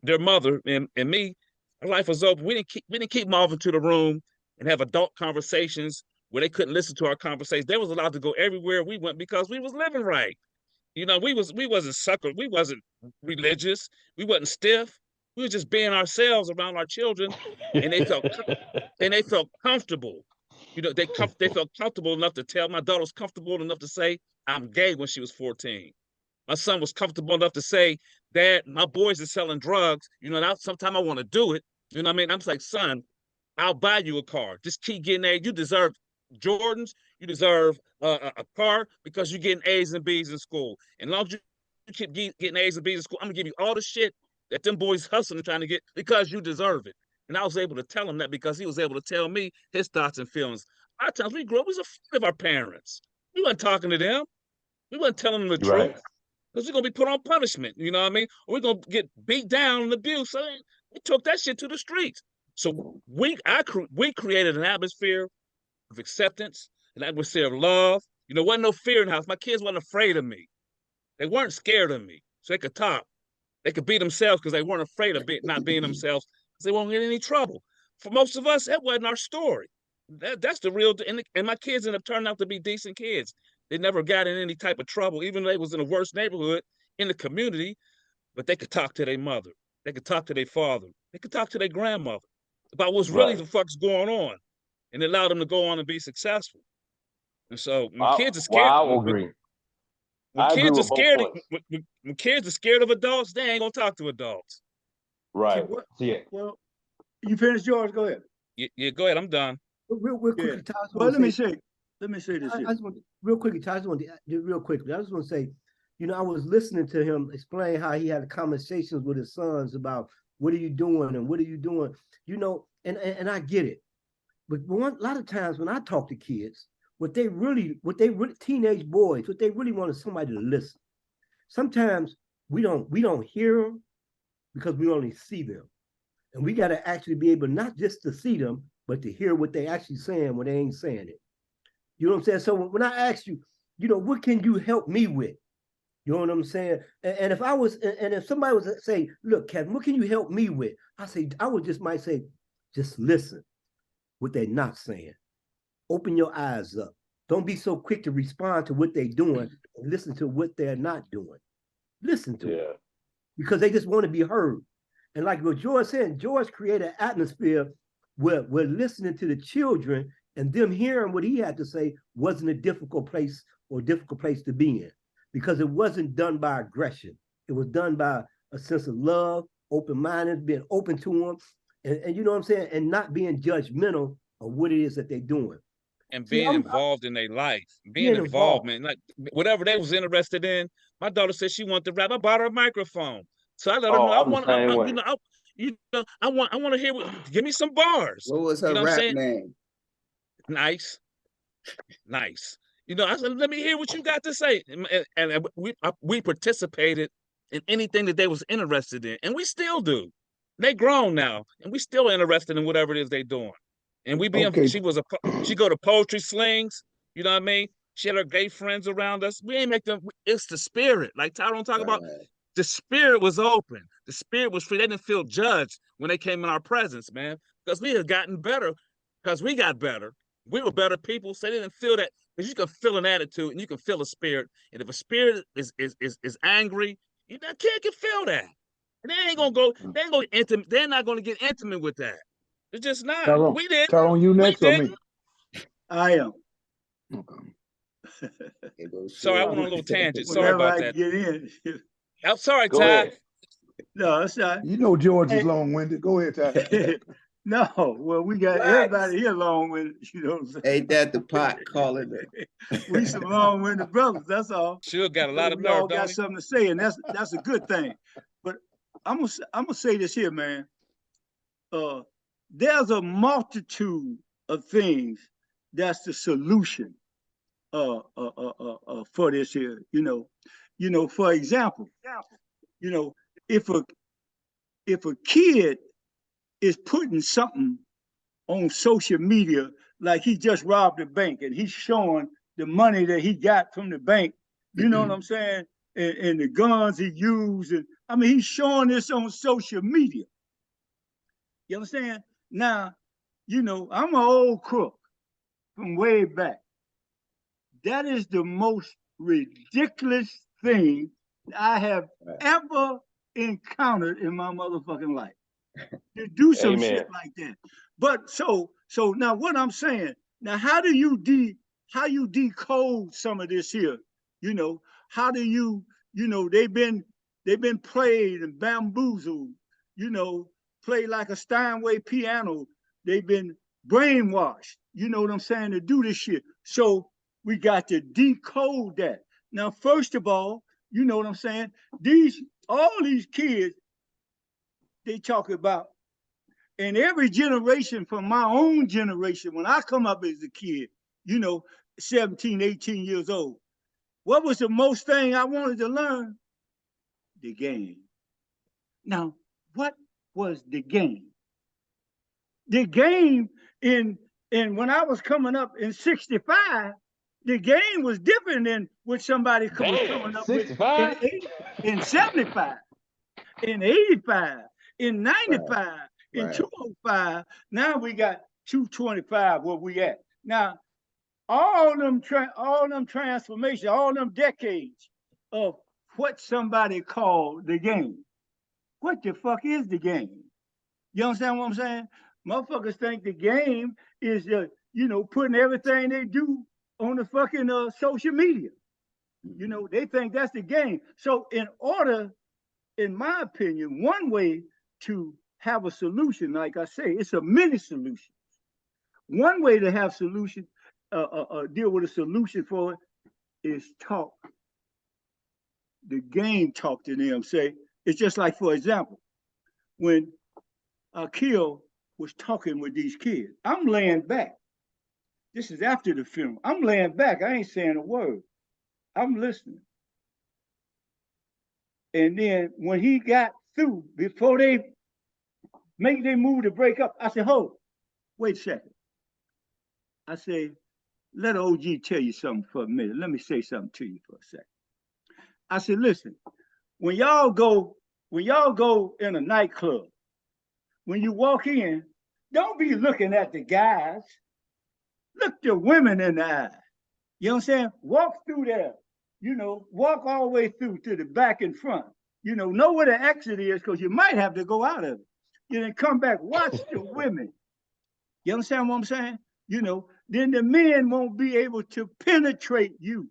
their mother, and me. Our life was open. We didn't keep them off into the room and have adult conversations where they couldn't listen to our conversations. They was allowed to go everywhere we went because we was living right. You know, we wasn't sucker. We wasn't religious. We wasn't stiff. We were just being ourselves around our children, and they felt comfortable. You know, they felt comfortable enough to tell. My daughter was comfortable enough to say, I'm gay when she was 14. My son was comfortable enough to say, Dad, my boys are selling drugs. You know, sometimes I want to do it. You know what I mean? I'm like, son, I'll buy you a car. Just keep getting A's. You deserve Jordans. You deserve a car because you're getting A's and B's in school. And as long as you keep getting A's and B's in school, I'm going to give you all the shit that them boys hustling trying to get because you deserve it. And I was able to tell him that because he was able to tell me his thoughts and feelings. A lot of times we grew up, we was afraid of our parents. We weren't talking to them. We weren't telling them the truth. Because we're going to be put on punishment, you know what I mean? Or we're going to get beat down and abused. So we took that shit to the streets. So we created an atmosphere of acceptance, an atmosphere of love. You know, wasn't no fear in the house. My kids weren't afraid of me. They weren't scared of me. So they could talk. They could be themselves because they weren't afraid of not being themselves because they won't get in any trouble. For most of us, that wasn't our story. That's the real, and my kids ended up turning out to be decent kids. They never got in any type of trouble, even though they was in the worst neighborhood in the community, but they could talk to their mother. They could talk to their father. They could talk to their grandmother about what's really the fuck's going on, and it allowed them to go on and be successful. And so when kids are scared, I will agree. When kids are scared of adults, they ain't gonna talk to adults. Right. Well, you finished, George? Go ahead. Yeah, go ahead. I'm done. Real quickly, well, let me say this. I just want real quickly, I just want to say, you know, I was listening to him explain how he had conversations with his sons about what are you doing and what are you doing, you know, and I get it. But a lot of times when I talk to kids, what they really teenage boys, what they really want is somebody to listen. Sometimes we don't hear them because we only see them. And we got to actually be able not just to see them, but to hear what they actually saying when they ain't saying it. You know what I'm saying? So when I ask you, you know, what can you help me with? You know what I'm saying? And if somebody was to say, look, Kevin, what can you help me with? Might say, just listen what they're not saying. Open your eyes up. Don't be so quick to respond to what they're doing and listen to what they're not doing. Listen to it. Because they just want to be heard. And like what George said, George created an atmosphere where listening to the children and them hearing what he had to say wasn't a difficult place to be in, because it wasn't done by aggression. It was done by a sense of love, open-minded, being open to them, and you know what I'm saying, and not being judgmental of what it is that they're doing. And being involved in their life, being involved, man, like whatever they was interested in. My daughter said she wanted to rap. I bought her a microphone. So I let her know I want to hear give me some bars. What was her rap name? Nice. You know, I said, let me hear what you got to say. And we participated in anything that they was interested in, and we still do. They grown now, and we still interested in whatever it is they doing. And we being, Okay. she go to poetry slings, you know what I mean? She had her gay friends around us. We ain't make them. It's the spirit, like Tyrone talk about. Right. The spirit was open. The spirit was free. They didn't feel judged when they came in our presence, man, because we had gotten better, because we got better. We were better people, so they didn't feel that. Because you can feel an attitude and you can feel a spirit. And if a spirit is angry, that kid can feel that. And they ain't gonna go. They ain't gonna intimate. They're not gonna get intimate with that. It's just not. Tyrone, We did. Tyrone, you We next or didn't. me? I am. Okay. It goes Sorry, I short. went on a little tangent. Sorry Whenever about I that. get in. I'm sorry, Go Ty. ahead. No, it's not. You know George is Hey. long-winded. Go ahead, Ty. No, well, we got What? everybody here long with it, you know what I'm saying? Ain't that the pot calling it? We some long-winded brothers, that's all. Sure got a lot of We all nerve, got don't he? something to say, and that's a good thing. But I'm gonna say this here, man. There's a multitude of things that's the solution for this here. You know, for example, you know, if a kid is putting something on social media, like he just robbed a bank and he's showing the money that he got from the bank, you know what I'm saying? And the guns he used. And I mean, he's showing this on social media. You understand? Now, I'm an old crook from way back. That is the most ridiculous thing I have ever encountered in my motherfucking life. To do some Amen. shit like that. But so now what I'm saying, now how do you decode some of this here? How do they've been played and bamboozled, played like a Steinway piano. They've been brainwashed, you know what I'm saying, to do this shit. So we got to decode that. Now, first of all, you know what I'm saying? All these kids, they talk about, and every generation from my own generation, when I come up as a kid, 17, 18 years old, what was the most thing I wanted to learn? The game. Now, what was the game? The game in when I was coming up in 65, the game was different than what somebody was coming up 65? with in 75, in 85, in 95, right. In 205. Now we got 225 where we at. Now, all them transformations, all them decades of what somebody called the game. What the fuck is the game? You understand what I'm saying? Motherfuckers think the game is putting everything they do on the fucking social media. They think that's the game. So in my opinion, one way to have a solution, like I say, it's a mini solution. One way to have solution, deal with a solution for it is talk. The game talk to them. Say, it's just like, for example, when Akil was talking with these kids, I'm laying back. This is after the film. I'm laying back. I ain't saying a word. I'm listening. And then when he got through, before they make their move to break up, I said, hold, wait a second. I say, let OG tell you something for a minute. Let me say something to you for a second. I said, listen, when y'all go in a nightclub, when you walk in, don't be looking at the guys. Look the women in the eye. You know what I'm saying? Walk through there. Walk all the way through to the back and front. Know where the exit is, because you might have to go out of it. Then come back, watch the women. You understand what I'm saying? Then the men won't be able to penetrate you.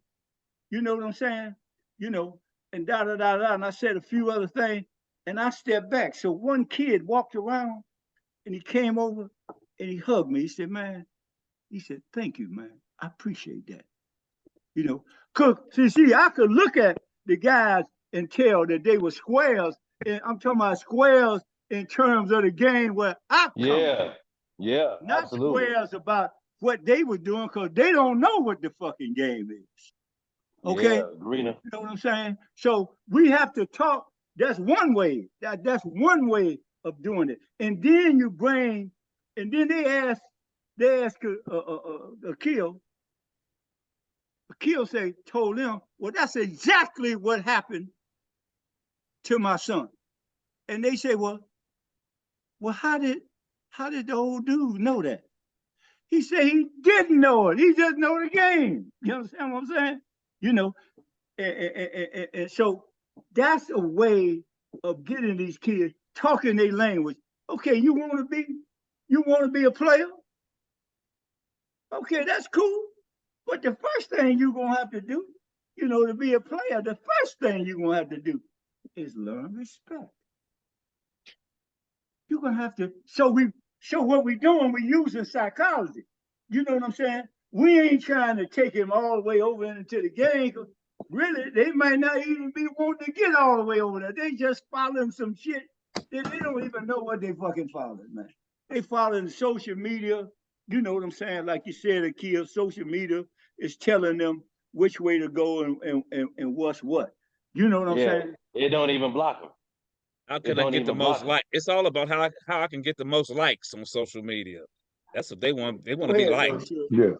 You know what I'm saying? And da-da-da-da. And I said a few other things, and I stepped back. So one kid walked around, and he came over, and he hugged me. He said, man, thank you, man. I appreciate that. Cause see, I could look at the guys and tell that they were squares. And I'm talking about squares in terms of the game where I come from. Yeah, Not absolutely. squares about what they were doing, because they don't know what the fucking game is. Okay, Yeah, Greener. you know what I'm saying? So we have to talk. That's one way. That's one way of doing it. And then you bring, and then they ask Akil. Akil told them, well, that's exactly what happened to my son. And they say, well, how did the old dude know that? He said he didn't know it. He just know the game. You understand what I'm saying? You know, and so that's a way of getting these kids talking their language. Okay, you want to be a player? Okay, that's cool. But the first thing you're gonna have to do, to be a player, the first thing you're gonna have to do is learn respect. You're gonna have to. So what we're doing, we're using psychology. You know what I'm saying? We ain't trying to take him all the way over into the game. Really, they might not even be wanting to get all the way over there. They just following some shit that they don't even know what they fucking following, man. They following social media. You know what I'm saying? Like you said, Akil, social media is telling them which way to go and what's what. You know what I'm saying? It don't even block them. How can I get the most like? It's all about how I can get the most likes on social media. That's what they want. They want to be liked. Yeah.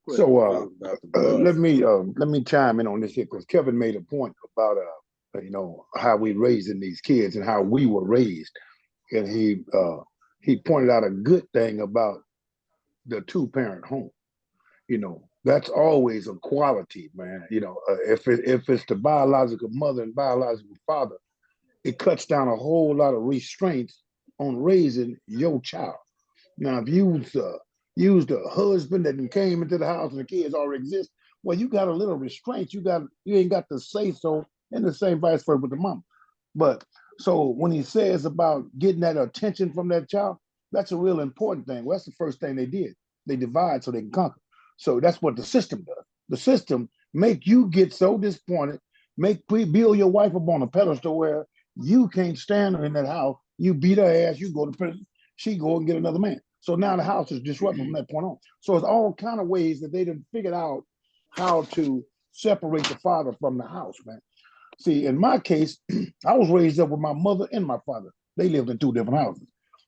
So let me chime in on this here because Kevin made a point about how we raising these kids and how we were raised, and he pointed out a good thing about the two-parent home. That's always a quality, man. If it's the biological mother and biological father, it cuts down a whole lot of restraints on raising your child. Now, if you use the husband that came into the house and the kids already exist, well, you got a little restraint. You ain't got to say so, and the same vice versa with the mom. But so when he says about getting that attention from that child, that's a real important thing. Well, that's the first thing they did. They divide so they can conquer. So that's what the system does. The system make you get so disappointed, build your wife up on a pedestal where you can't stand her in that house. You beat her ass, you go to prison, she go and get another man. So now the house is disrupted from that point on. So it's all kind of ways that they done figured out how to separate the father from the house, man. See, in my case, I was raised up with my mother and my father. They lived in two different houses.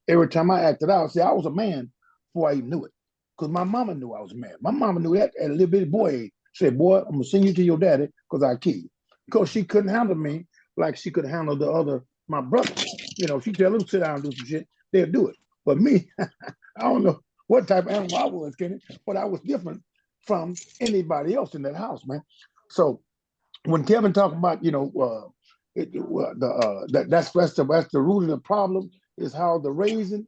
Every time I acted out, see, I was a man before I even knew it. Because my mama knew I was a man. My mama knew that at a little bitty boy age. She said, boy, I'm going to send you to your daddy because I kill you. Because she couldn't handle me like she could handle my brother. She tell them sit down and do some shit, they'll do it. But me, I don't know what type of animal I was, Kenny, but I was different from anybody else in that house, man. So when Kevin talked about, that's the root of the problem is how the raising.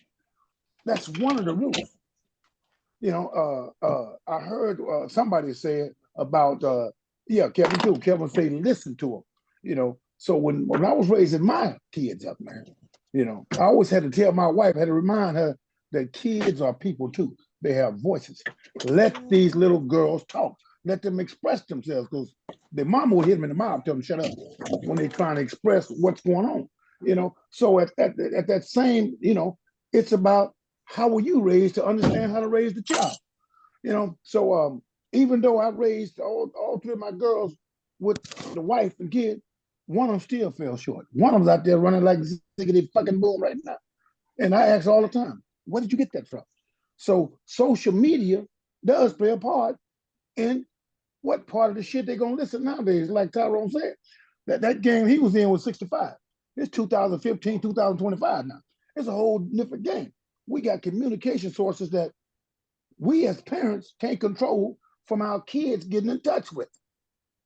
That's one of the roots. I heard somebody say it about Kevin too. Kevin say listen to him. So when I was raising my kids up, man, I always had to tell my wife, had to remind her that kids are people too. They have voices. Let these little girls talk. Let them express themselves because their mama will hit them in the mouth, tell them shut up when they're trying to express what's going on. So at that same, it's about how were you raised to understand how to raise the child. So even though I raised all three of my girls with the wife and kid, one of them still fell short. One of them's out there running like ziggity fucking boom right now. And I ask all the time, where did you get that from? So social media does play a part in what part of the shit they're gonna listen nowadays. Like Tyrone said, that game he was in was 65. It's 2015, 2025 now. It's a whole different game. We got communication sources that we as parents can't control from our kids getting in touch with.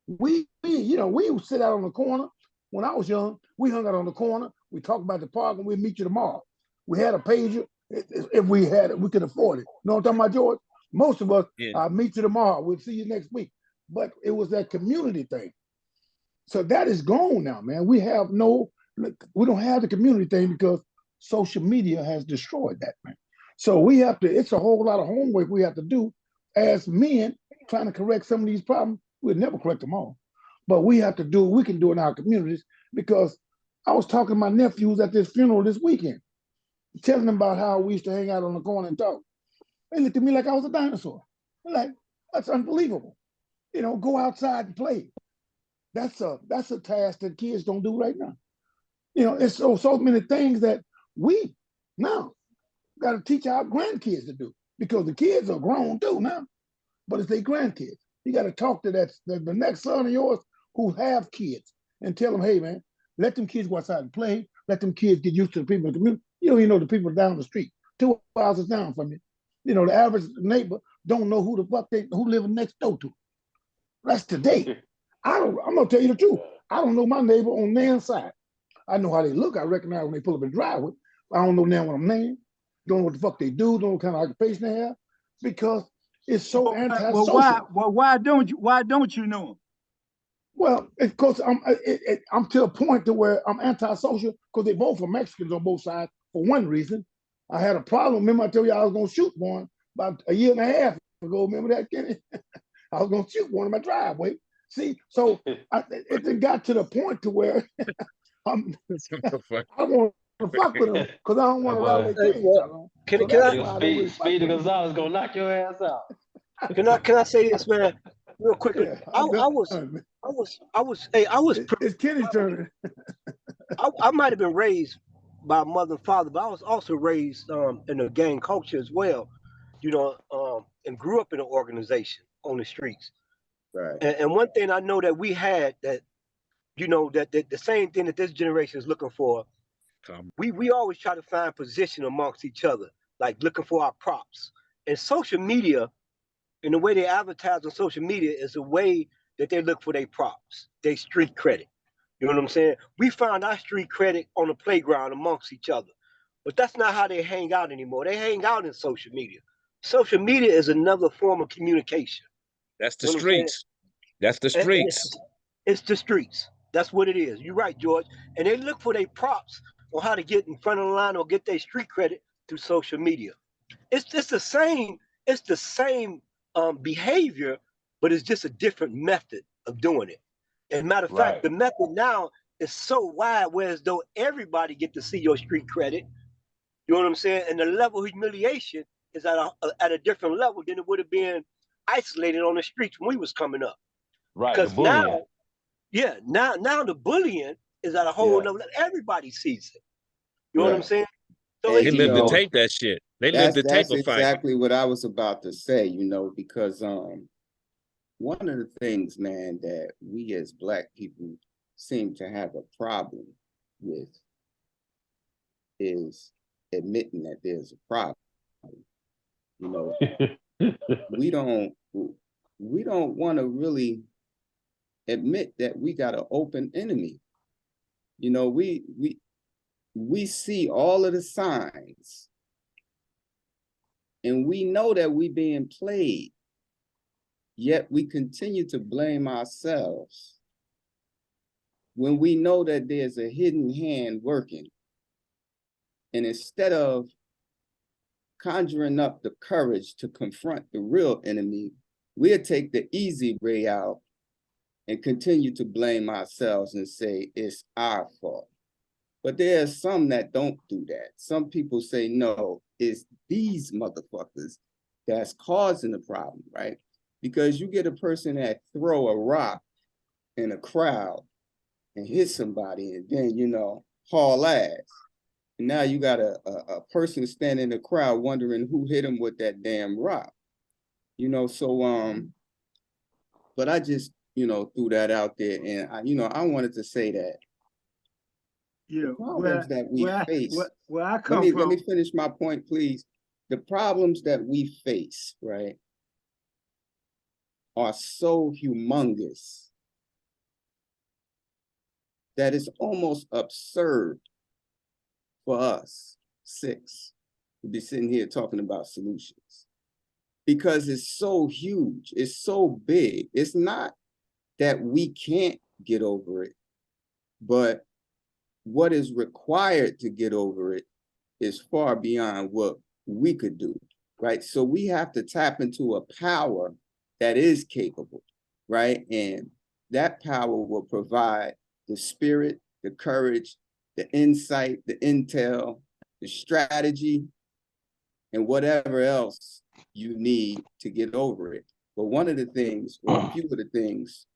We would sit out on the corner. When I was young, we hung out on the corner. We talked about the park and we'd meet you tomorrow. We had a pager. If we had it, we could afford it. You know what I'm talking about, George? Most of us, I'll meet you tomorrow. We'll see you next week. But it was that community thing. So that is gone now, man. We don't have the community thing because social media has destroyed that, man. So it's a whole lot of homework we have to do as men trying to correct some of these problems. We'll never correct them all. But we have to do what we can do in our communities because I was talking to my nephews at this funeral this weekend, telling them about how we used to hang out on the corner and talk. They looked at me like I was a dinosaur. They're like, that's unbelievable. Go outside and play. That's a task that kids don't do right now. It's so many things that we now got to teach our grandkids to do, because the kids are grown too now, but it's their grandkids. You got to talk to the next son of yours who have kids and tell them, hey man, let them kids go outside and play. Let them kids get used to the people in the community. The people down the street, 2 houses down from you. The average neighbor don't know who the fuck who living next door to. That's today. I'm gonna tell you the truth. I don't know my neighbor on their side. I know how they look. I recognize when they pull up in the driveway. I don't know now what I'm named. Don't know what the fuck they do. Don't know what kind of occupation they have, because it's so antisocial. Why don't you know him? Well, because I'm to a point to where I'm antisocial, because they both are Mexicans on both sides. For one reason, I had a problem. Remember, I told you I was gonna shoot one about a year and a half ago. Remember that, Kenny? I was gonna shoot one in my driveway. See, so it got to the point to where I want to fuck with them because I don't want to rob their cage. Speedy Gonzalez gonna knock your ass out. Can I say this, man, real quickly? Yeah, I was. It's Kenny's turn. I might have been raised by mother and father, but I was also raised in a gang culture as well, and grew up in an organization on the streets. Right. And one thing I know that we had that, that the same thing that this generation is looking for, we always try to find position amongst each other, like looking for our props. And social media, and the way they advertise on social media, is a way that they look for their props, their street credit. You know what I'm saying? We found our street credit on the playground amongst each other. But that's not how they hang out anymore. They hang out in social media. Social media is another form of communication. That's the streets. That's the streets. It's the streets. That's what it is. You're right, George. And they look for their props on how to get in front of the line or get their street credit through social media. It's the same. It's the same behavior, but it's just a different method of doing it. And matter of fact, the method now is so wide, whereas though everybody get to see your street credit. You know what I'm saying? And the level of humiliation is at a different level than it would have been isolated on the streets when we was coming up. Right. Because now the bullying is at a whole level. Everybody sees it. You know what I'm saying? So they live to take that shit. They live to take a fight. That's exactly what I was about to say, because one of the things, man, that we as Black people seem to have a problem with is admitting that there's a problem. We don't want to really admit that we got an open enemy. We see all of the signs, and we know that we being played, yet we continue to blame ourselves when we know that there's a hidden hand working. And instead of conjuring up the courage to confront the real enemy, we'll take the easy way out and continue to blame ourselves and say it's our fault. But there are some that don't do that. Some people say, no, it's these motherfuckers that's causing the problem, right? Because you get a person that throw a rock in a crowd and hit somebody and then, haul ass. And now you got a person standing in the crowd wondering who hit him with that damn rock. But I just, threw that out there. And I wanted to say that the problems that we face. Where I come from. Let me finish my point, please. The problems that we face, right, are so humongous that it's almost absurd for us six to be sitting here talking about solutions, because it's so huge, it's so big. It's not that we can't get over it, but what is required to get over it is far beyond what we could do, right? So we have to tap into a power that is capable, right? And that power will provide the spirit, the courage, the insight, the intel, the strategy, and whatever else you need to get over it. But one of the things, or a few of the things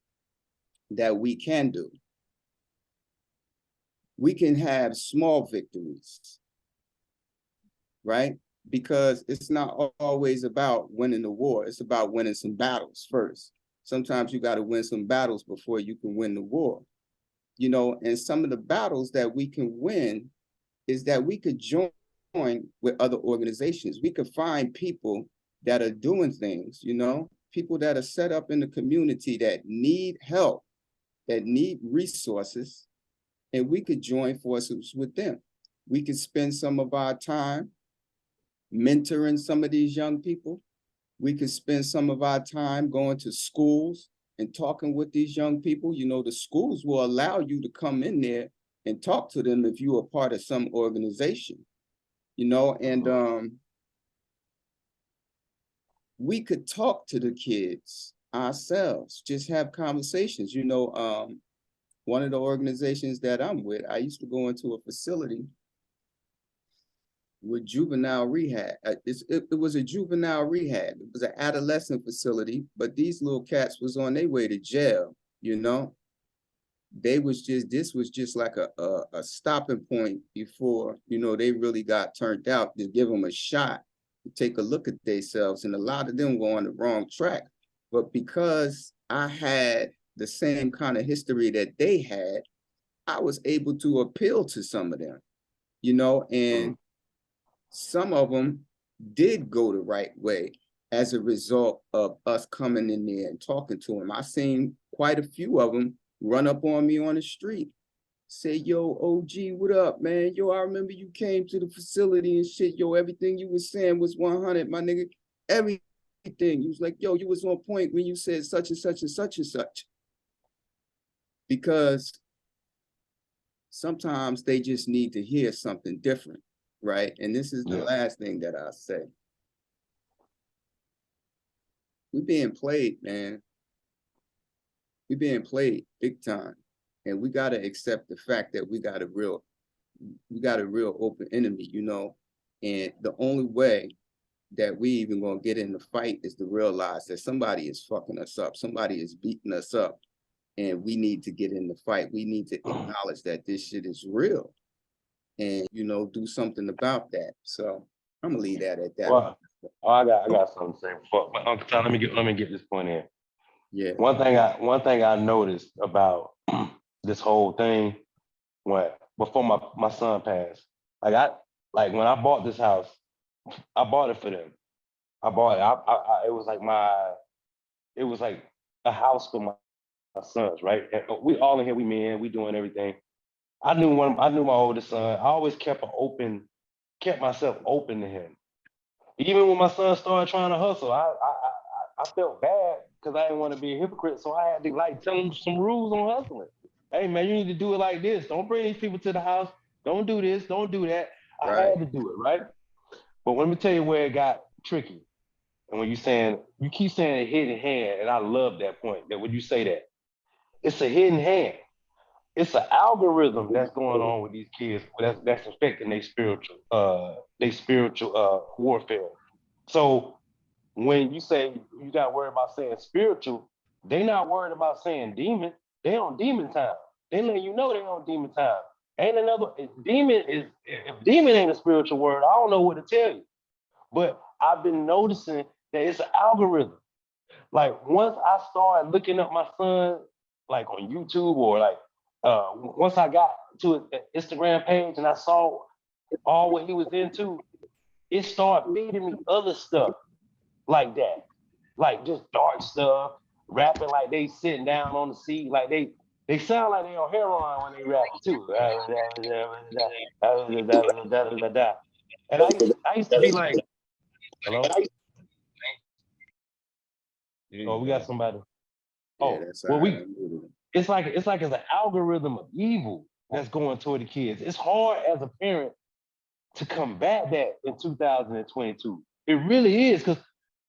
that we can do. We can have small victories, right? Because it's not always about winning the war. It's about winning some battles first. Sometimes you got to win some battles before you can win the war. You know, and some of the battles that we can win is that we could join with other organizations. We could find people that are doing things, you know, people that are set up in the community that need help, that need resources, and we could join forces with them. We could spend some of our time mentoring some of these young people. We could spend some of our time going to schools and talking with these young people. You know, the schools will allow you to come in there and talk to them if you are part of some organization, you know, and we could talk to the kids ourselves, just have conversations. You know, one of the organizations that I'm with, I used to go into a facility with juvenile rehab. It was a juvenile rehab. It was an adolescent facility, but these little cats was on their way to jail, you know? This was just like a stopping point before, you know, they really got turned out, to give them a shot, to take a look at themselves. And a lot of them were on the wrong track. But because I had the same kind of history that they had, I was able to appeal to some of them, you know, and some of them did go the right way as a result of us coming in there and talking to them. I seen quite a few of them run up on me on the street, say, yo, OG, what up, man? Yo, I remember you came to the facility and shit. Yo, everything you was saying was 100, my nigga. Everything. You was like, yo, you was on point when you said such and such and such and such. Because sometimes they just need to hear something different. Right. And this is the last thing that I say. We're being played, man. We're being played big time. And we got to accept the fact that we got a real open enemy, you know. And the only way that we even gonna get in the fight is to realize that somebody is fucking us up. Somebody is beating us up. And we need to get in the fight. We need to acknowledge that this shit is real. And, you know, do something about that. So I'm gonna leave that at that. Well, I got something to say. But Uncle Tom, let me get this point in. Yeah. One thing I noticed about this whole thing, before my son passed, like when I bought this house, I bought it for them. I bought it. It was like a house for my sons, right? And we all in here, we men, we doing everything. I knew my oldest son. I always kept myself open to him. Even when my son started trying to hustle, I felt bad because I didn't want to be a hypocrite. So I had to like tell him some rules on hustling. Hey man, you need to do it like this. Don't bring these people to the house. Don't do this. Don't do that. I had to do it, right? But let me tell you where it got tricky. And when you keep saying a hidden hand, and I love that point, that when you say that, it's a hidden hand. It's an algorithm that's going on with these kids that's affecting their spiritual warfare. So when you say you got worried about saying spiritual, they not worried about saying demon. They on demon time. They let you know they on demon time. Ain't another demon is if demon ain't a spiritual word, I don't know what to tell you. But I've been noticing that it's an algorithm. Like once I started looking up my son, like on YouTube or like once I got to an Instagram page and I saw all what he was into, it started feeding me other stuff like that, like just dark stuff, rapping like they sitting down on the seat, like they sound like they on heroin when they rap too. And I used to be like, hello? Oh, we got somebody. Oh, well, it's like it's an algorithm of evil that's going toward the kids. It's hard as a parent to combat that in 2022. It really is, because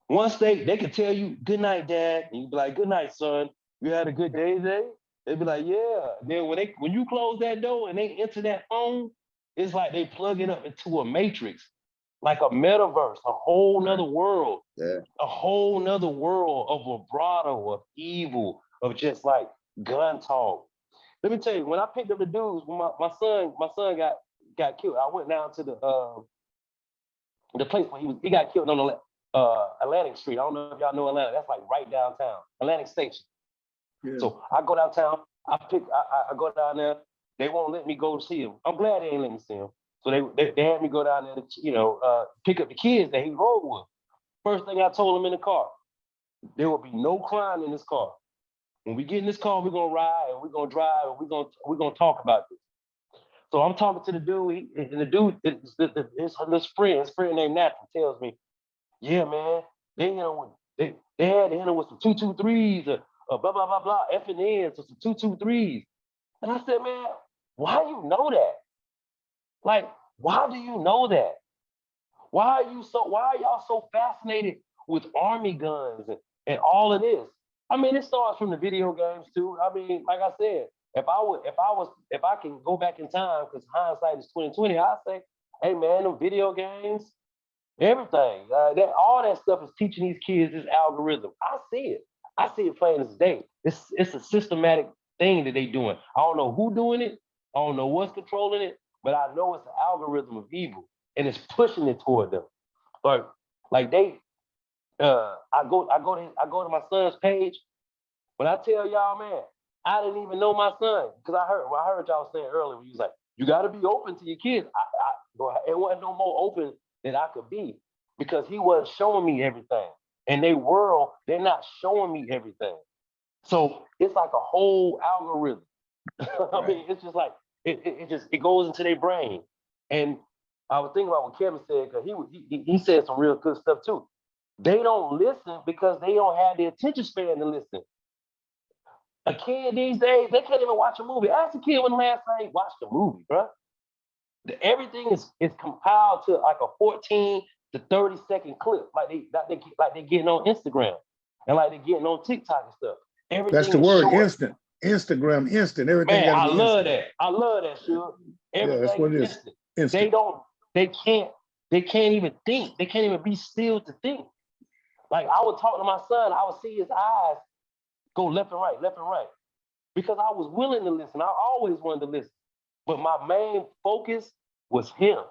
once they can tell you good night, dad, and you be like, good night, son. You had a good day today? They'd be like, yeah. Then when you close that door and they enter that phone, it's like they plug it up into a matrix, like a metaverse, a whole nother world, a whole nother world of vibrato, of evil, of just like gun talk. Let me tell you, when I picked up the dudes, when my son got killed, I went down to the place where he got killed on the Atlantic Street. I don't know if y'all know Atlanta. That's like right downtown, Atlantic Station. Yeah. So I go downtown. I go down there. They won't let me go see him. I'm glad they ain't let me see him. So they had me go down there to pick up the kids that he rode with. First thing I told him in the car, there will be no crime in this car. When we get in this car, we're gonna ride and we're gonna drive and we're gonna talk about this. So I'm talking to the dude, and the dude, his friend named Nathan tells me, yeah, man, they had to hit him with some 223s or blah blah blah blah F and N's or some 223s. And I said, man, why you know that? Like, why do you know that? Why are y'all so fascinated with army guns and all of this? I mean, it starts from the video games too. I mean, like I said, if I can go back in time, because hindsight is 2020, I say, hey man, the video games, everything, all that stuff is teaching these kids this algorithm. I see it plain as day. It's a systematic thing that they doing. I don't know who doing it. I don't know what's controlling it, but I know it's an algorithm of evil, and it's pushing it toward them. Like they, I go to my son's page. When I tell y'all, man, I didn't even know my son because I heard y'all saying earlier when you was like, you got to be open to your kids. It wasn't no more open than I could be because he wasn't showing me everything. In their world, they're not showing me everything. So it's like a whole algorithm. I mean, it's just like it goes into their brain. And I was thinking about what Kevin said because he said some real good stuff too. They don't listen because they don't have the attention span to listen. A kid these days, they can't even watch a movie. Ask a kid when the last time he watched a movie, bro. Everything is compiled to like a 14 to 30-second clip, like they getting on Instagram and like they getting on TikTok and stuff. Everything That's the word, short. instant. Instagram, instant. Everything. Man, I love that. I love that, sure. Everything that's what it is. instant. Instant. They can't even think. They can't even be still to think. Like I would talk to my son, I would see his eyes go left and right, because I was willing to listen. I always wanted to listen, but my main focus was him.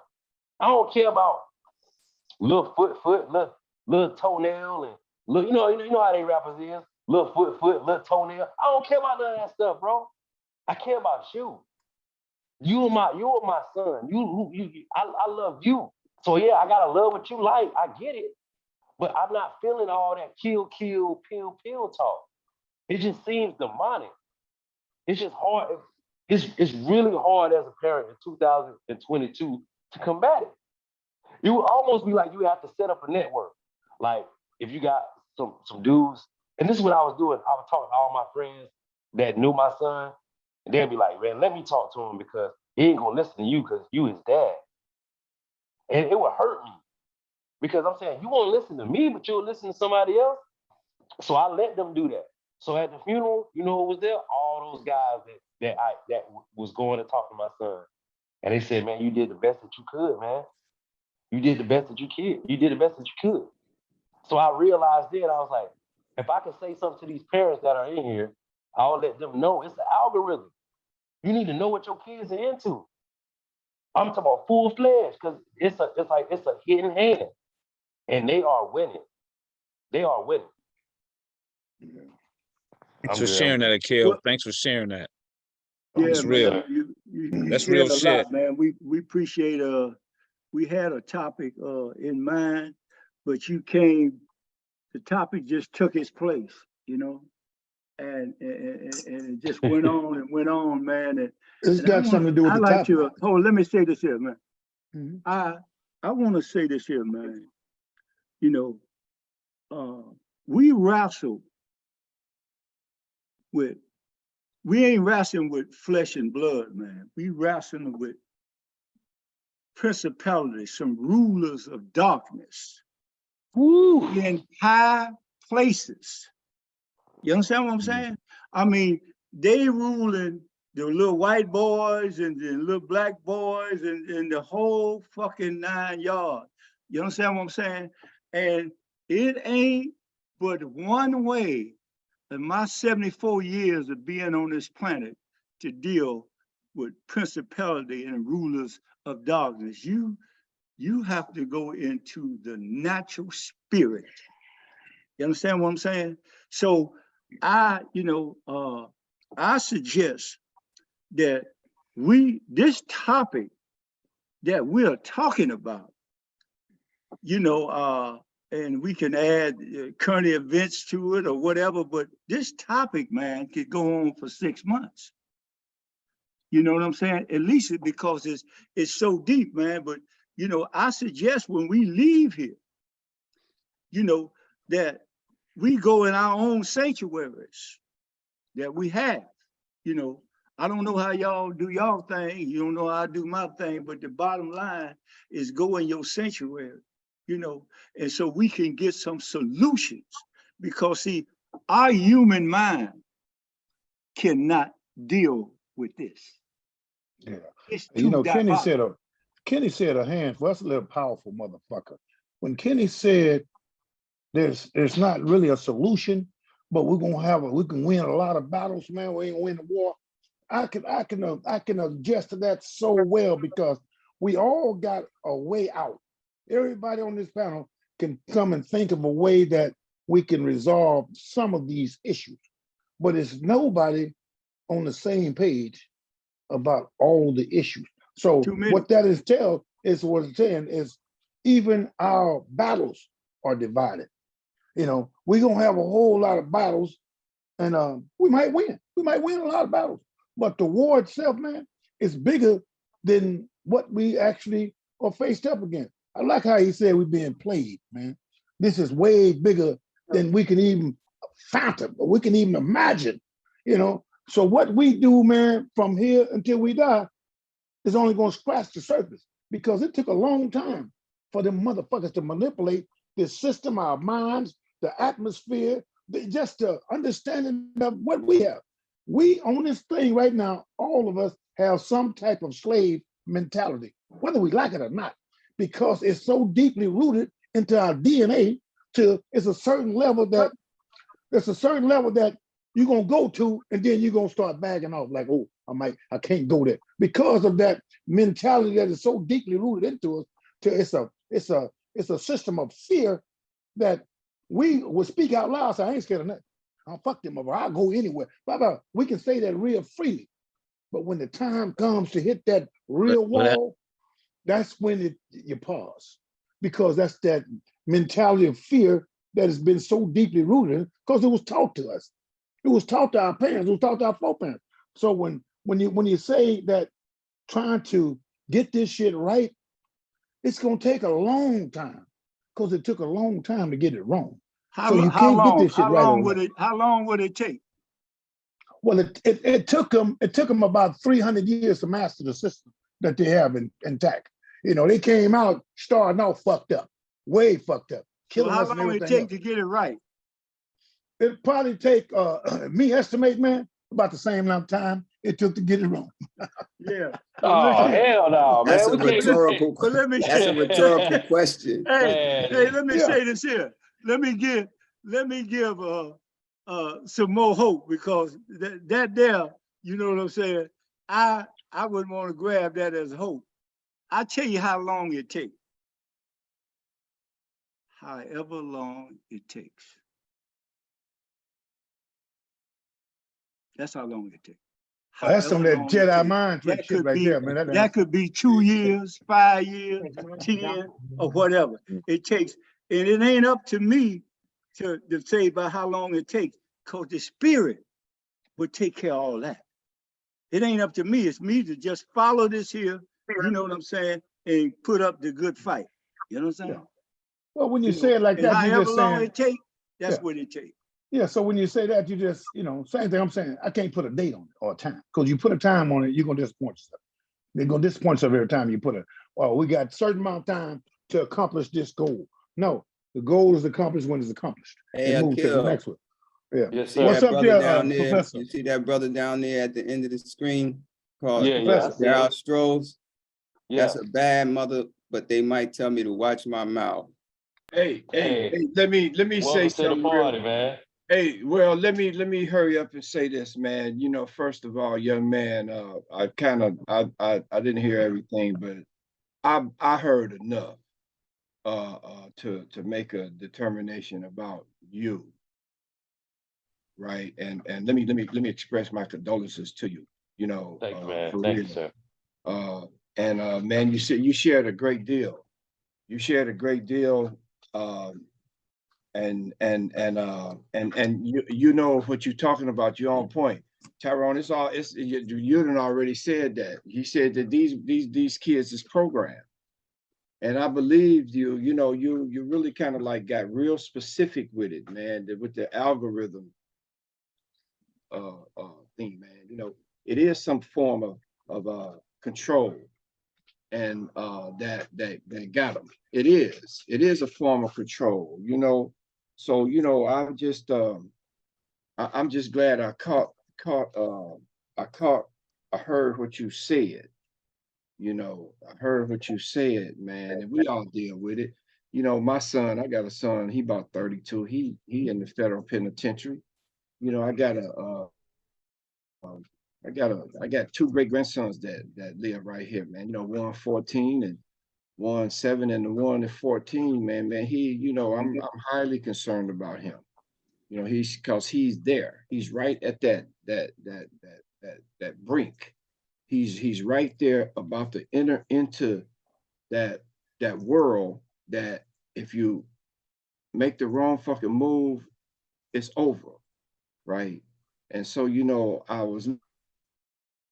I don't care about little foot, little toenail, and little, you know how they rappers is, little foot, little toenail. I don't care about none of that stuff, bro. I care about you. You are my son. I love you. So yeah, I gotta love what you like. I get it, but I'm not feeling all that kill, pill talk. It just seems demonic. It's just hard. It's really hard as a parent in 2022 to combat it. You would almost be like you have to set up a network. Like if you got some dudes, and this is what I was doing. I was talking to all my friends that knew my son, and they'd be like, man, let me talk to him because he ain't gonna listen to you because you his dad. And it would hurt me because I'm saying, you won't listen to me, but you'll listen to somebody else. So I let them do that. So at the funeral, you know who was there? All those guys that was going to talk to my son. And they said, man, you did the best that you could, man. You did the best that you could. You did the best that you could. So I realized then, I was like, if I can say something to these parents that are in here, I'll let them know it's the algorithm. You need to know what your kids are into. I'm talking about full-fledged because it's a hidden hand. And they are winning. They are winning. Yeah. Thanks for sharing that, Akil. Thanks for sharing that. Yeah, it's man, real. That's real shit. lot, man. We appreciate we had a topic in mind, but the topic just took its place, and it just went on and went on, man. It's got something to do with the topic. Let me say this here, man. Mhm. I want to say this here, man. We wrestle we ain't wrestling with flesh and blood, man. We wrestling with principalities, some rulers of darkness. Woo, in high places. You understand what I'm saying? I mean, they ruling the little white boys and the little black boys and the whole fucking 9 yards. You understand what I'm saying? And it ain't but one way in my 74 years of being on this planet to deal with principality and rulers of darkness, you have to go into the natural spirit. You understand what I'm saying? So I suggest that this topic that we're talking about, and we can add current events to it or whatever, but this topic, man, could go on for 6 months. You know what I'm saying? At least because it's so deep, man. But, I suggest when we leave here, that we go in our own sanctuaries that we have. I don't know how y'all do y'all thing. You don't know how I do my thing, but the bottom line is go in your sanctuary, and so we can get some solutions, because see, our human mind cannot deal with this. Yeah. It's Kenny said a handful. That's a little powerful motherfucker. When Kenny said there's not really a solution, but we can win a lot of battles, man. We ain't gonna win the war. I can adjust to that so well, because we all got a way out. Everybody on this panel can come and think of a way that we can resolve some of these issues, but it's nobody on the same page about all the issues. So what that is saying is even our battles are divided. We're gonna have a whole lot of battles, and we might win. We might win a lot of battles, but the war itself, man, is bigger than what we actually are faced up against. I like how he said we're being played, man. This is way bigger than we can even fathom, or we can even imagine, So what we do, man, from here until we die is only going to scratch the surface, because it took a long time for them motherfuckers to manipulate this system, our minds, the atmosphere, just the understanding of what we have. We on this thing right now, all of us have some type of slave mentality, whether we like it or not, because it's so deeply rooted into our DNA. It's a certain level that you're gonna go to, and then you're gonna start bagging off, like, oh, I can't go there, because of that mentality that is so deeply rooted into us. It's a system of fear that we will speak out loud. So I ain't scared of nothing. I'll fuck them over. I'll go anywhere. Blah. We can say that real freely, but when the time comes to hit that real wall, that's when you pause, because that's that mentality of fear that has been so deeply rooted, because it was taught to us. It was taught to our parents. It was taught to our foreparents. So when you say that trying to get this shit right, it's gonna take a long time, because it took a long time to get it wrong. So you can't get this shit right overnight. How long would it take? Well, it took them about 300 years to master the system that they have intact. They came out starting off fucked up, way fucked up, killing us and everything. How long would it take to get it right? It probably take me estimate, man, about the same amount of time it took to get it wrong. Yeah. Oh, hell no, man. That's a rhetorical question. Hey, let me say this here. Let me give some more hope, because that there, you know what I'm saying? I wouldn't want to grab that as hope. I'll tell you how long it takes. However long it takes. That's how long it takes. That's some of that Jedi mind trick shit right there, man. That could be 2 years, 5 years, 10, or whatever it takes. And it ain't up to me to say about how long it takes, because the spirit would take care of all that. It ain't up to me. It's me to just follow this here, you know what I'm saying, and put up the good fight. You know what I'm saying? Yeah. Well, when you say it like that, you just saying, however long it takes, that's what it takes. Yeah, so when you say that, you just, same thing I'm saying. I can't put a date on it or a time, because you put a time on it, you're going to disappoint yourself. They're going to disappoint yourself every time you put it. Well, we got a certain amount of time to accomplish this goal. No, the goal is accomplished when it's accomplished. Hey, and move to the next one. Yeah. Yes, sir. What's up there, Professor? You see that brother down there at the end of the screen called Darryl Strohs? Yeah. That's a bad mother, but they might tell me to watch my mouth. Hey, let me say something party, real. Man. Hey, well, let me hurry up and say this, man. You know, first of all, young man, I didn't hear everything, but I heard enough to make a determination about you, right? And let me express my condolences to you, you know, Thank you, man. for Thank real. you, sir. Man, you shared a great deal. You shared a great deal. And you know what you're talking about. You're on point, Tyrone. You done already said that. He said that these kids is programmed, and I believed you. You know, you really kind of like got real specific with it, man. With the algorithm thing, man. You know, it is some form of control, and that got them. It is a form of control. You know, so you know I'm just glad I heard what you said. You know, I heard what you said, man, and we all deal with it. You know, my son, I got a son, he about 32. He in the federal penitentiary. You know, I got two great grandsons that live right here, man. You know, one 14 and one 7, and the one at 14, man, you know, I'm highly concerned about him. You know, because he's there. He's right at that brink. He's right there about to enter into that world that if you make the wrong fucking move, it's over, right? And so, you know, I was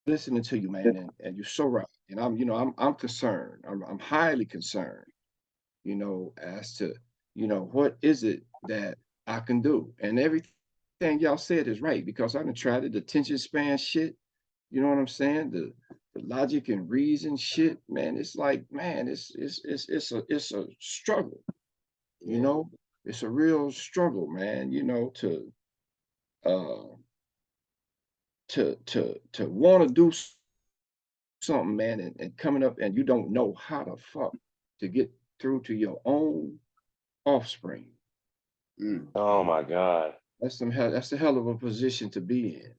listening to you, man, and you're so right. And I'm concerned. I'm highly concerned, you know, as to, you know, what is it that I can do? And everything y'all said is right, because I've been trying the attention span shit. You know what I'm saying? The logic and reason shit, man. It's like, man, it's a struggle. You Yeah. know, it's a real struggle, man. You know, uh to want to do something, man, and coming up and you don't know how the fuck to get through to your own offspring. Mm. Oh my God. That's a hell of a position to be in,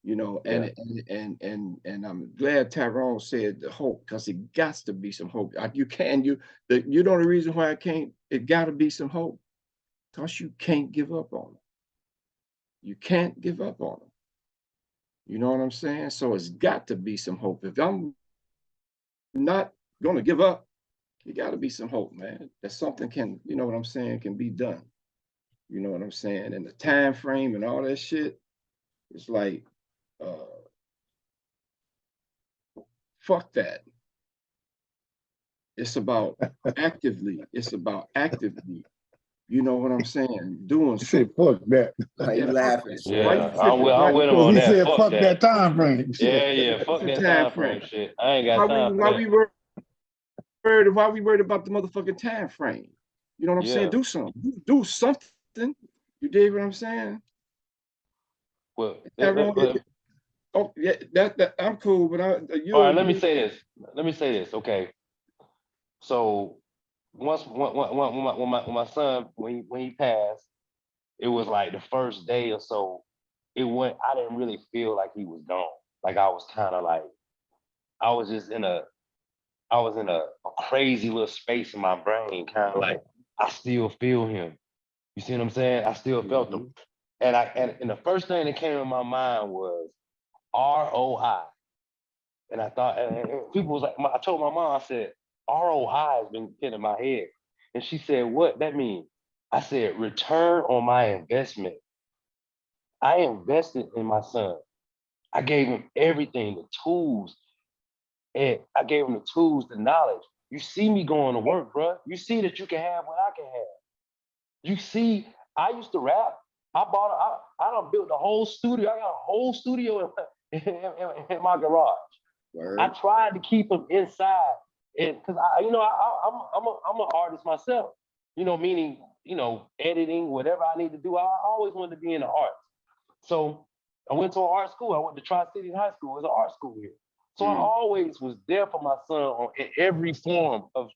you know. Yeah. And I'm glad Tyrone said the hope, because it got to be some hope. You know the reason why it got to be some hope, because you can't give up on them. You can't give up on them. You know what I'm saying? So it's got to be some hope. If I'm not gonna give up, it got to be some hope, man. That something can, you know what I'm saying, can be done. You know what I'm saying? And the time frame and all that shit, it's like, uh, fuck that. It's about actively, you know what I'm saying, doing He said, something. fuck that. Why you Yeah, fuck laughing, that. sir? Why Yeah. you tripping? I'm with him Because on he that. said, Fuck fuck that. that time frame. Yeah. What's Fuck the that time time frame frame? shit. I ain't Why got we time for why that. we why we worried about the motherfucking time frame? You know what I'm saying? Yeah. Do something. Do something. You dig what I'm saying? Well, Tyrone, oh yeah, that I'm cool, but all right, you let me say this. Okay. So once when my son when he passed, it was like the first day or so. I didn't really feel like he was gone. Like I was kind of like I was just in a I was in a crazy little space in my brain, kind of like I still feel him. You see what I'm saying? I still felt him. And the first thing that came in my mind was ROI. And I thought, and people was like, I told my mom, I said, ROI has been hitting my head. And she said, what that mean? I said, return on my investment. I invested in my son. I gave him everything, the tools, and I gave him the tools, the knowledge. You see me going to work, bro. You see that you can have what I can have. You see, I used to rap. I done built a whole studio. I got a whole studio in my garage. Word. I tried to keep them inside, and because I'm an artist myself. You know, meaning editing, whatever I need to do. I always wanted to be in the arts. So I went to an art school. I went to Tri-City High School. It was an art school here. So I always was there for my son in every form of.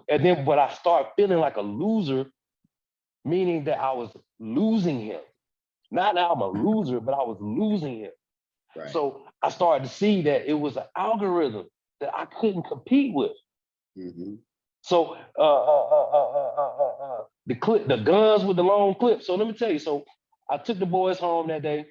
And then, but I started feeling like a loser, meaning that I was losing him. Not that I'm a loser, but I was losing him. Right. So I started to see that it was an algorithm that I couldn't compete with. Mm-hmm. So the guns with the long clip. So let me tell you. So I took the boys home that day.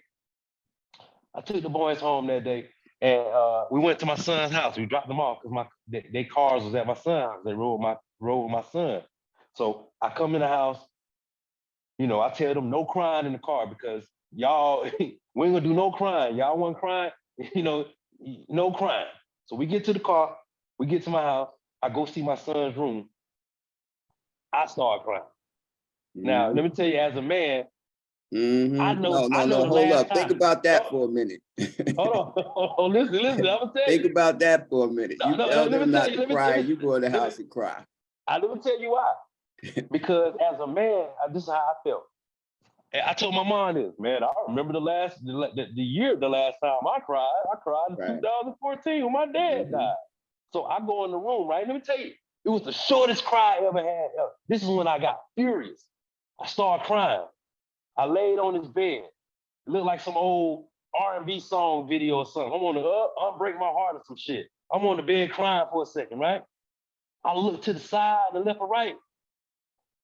And we went to my son's house. We dropped them off because their cars was at my son's house. They rode with my son. So I come in the house. You know, I tell them no crying in the car because y'all we ain't gonna do no crying. Y'all want crying, you know, no crying. So we get to the car. We get to my house. I go see my son's room. I start crying. Now, let me tell you, as a man, I know No, the hold last up. Think time. about that for a minute. Hold on. Listen, I'm gonna tell Think you. about that for a minute. You tell Let me them tell not you, to cry, you go in the house and cry. Let me tell you why. Because as a man, this is how I felt. And I told my mom this, man. I remember the last time I cried. I cried in Right. 2014 when my dad died. So I go in the room, right? Let me tell you, it was the shortest cry I ever had. This is when I got furious. I started crying. I laid on his bed. It looked like some old R&B song video or something. I'm on the Unbreak My Heart or some shit. I'm on the bed crying for a second, right? I look to the side, the left or right.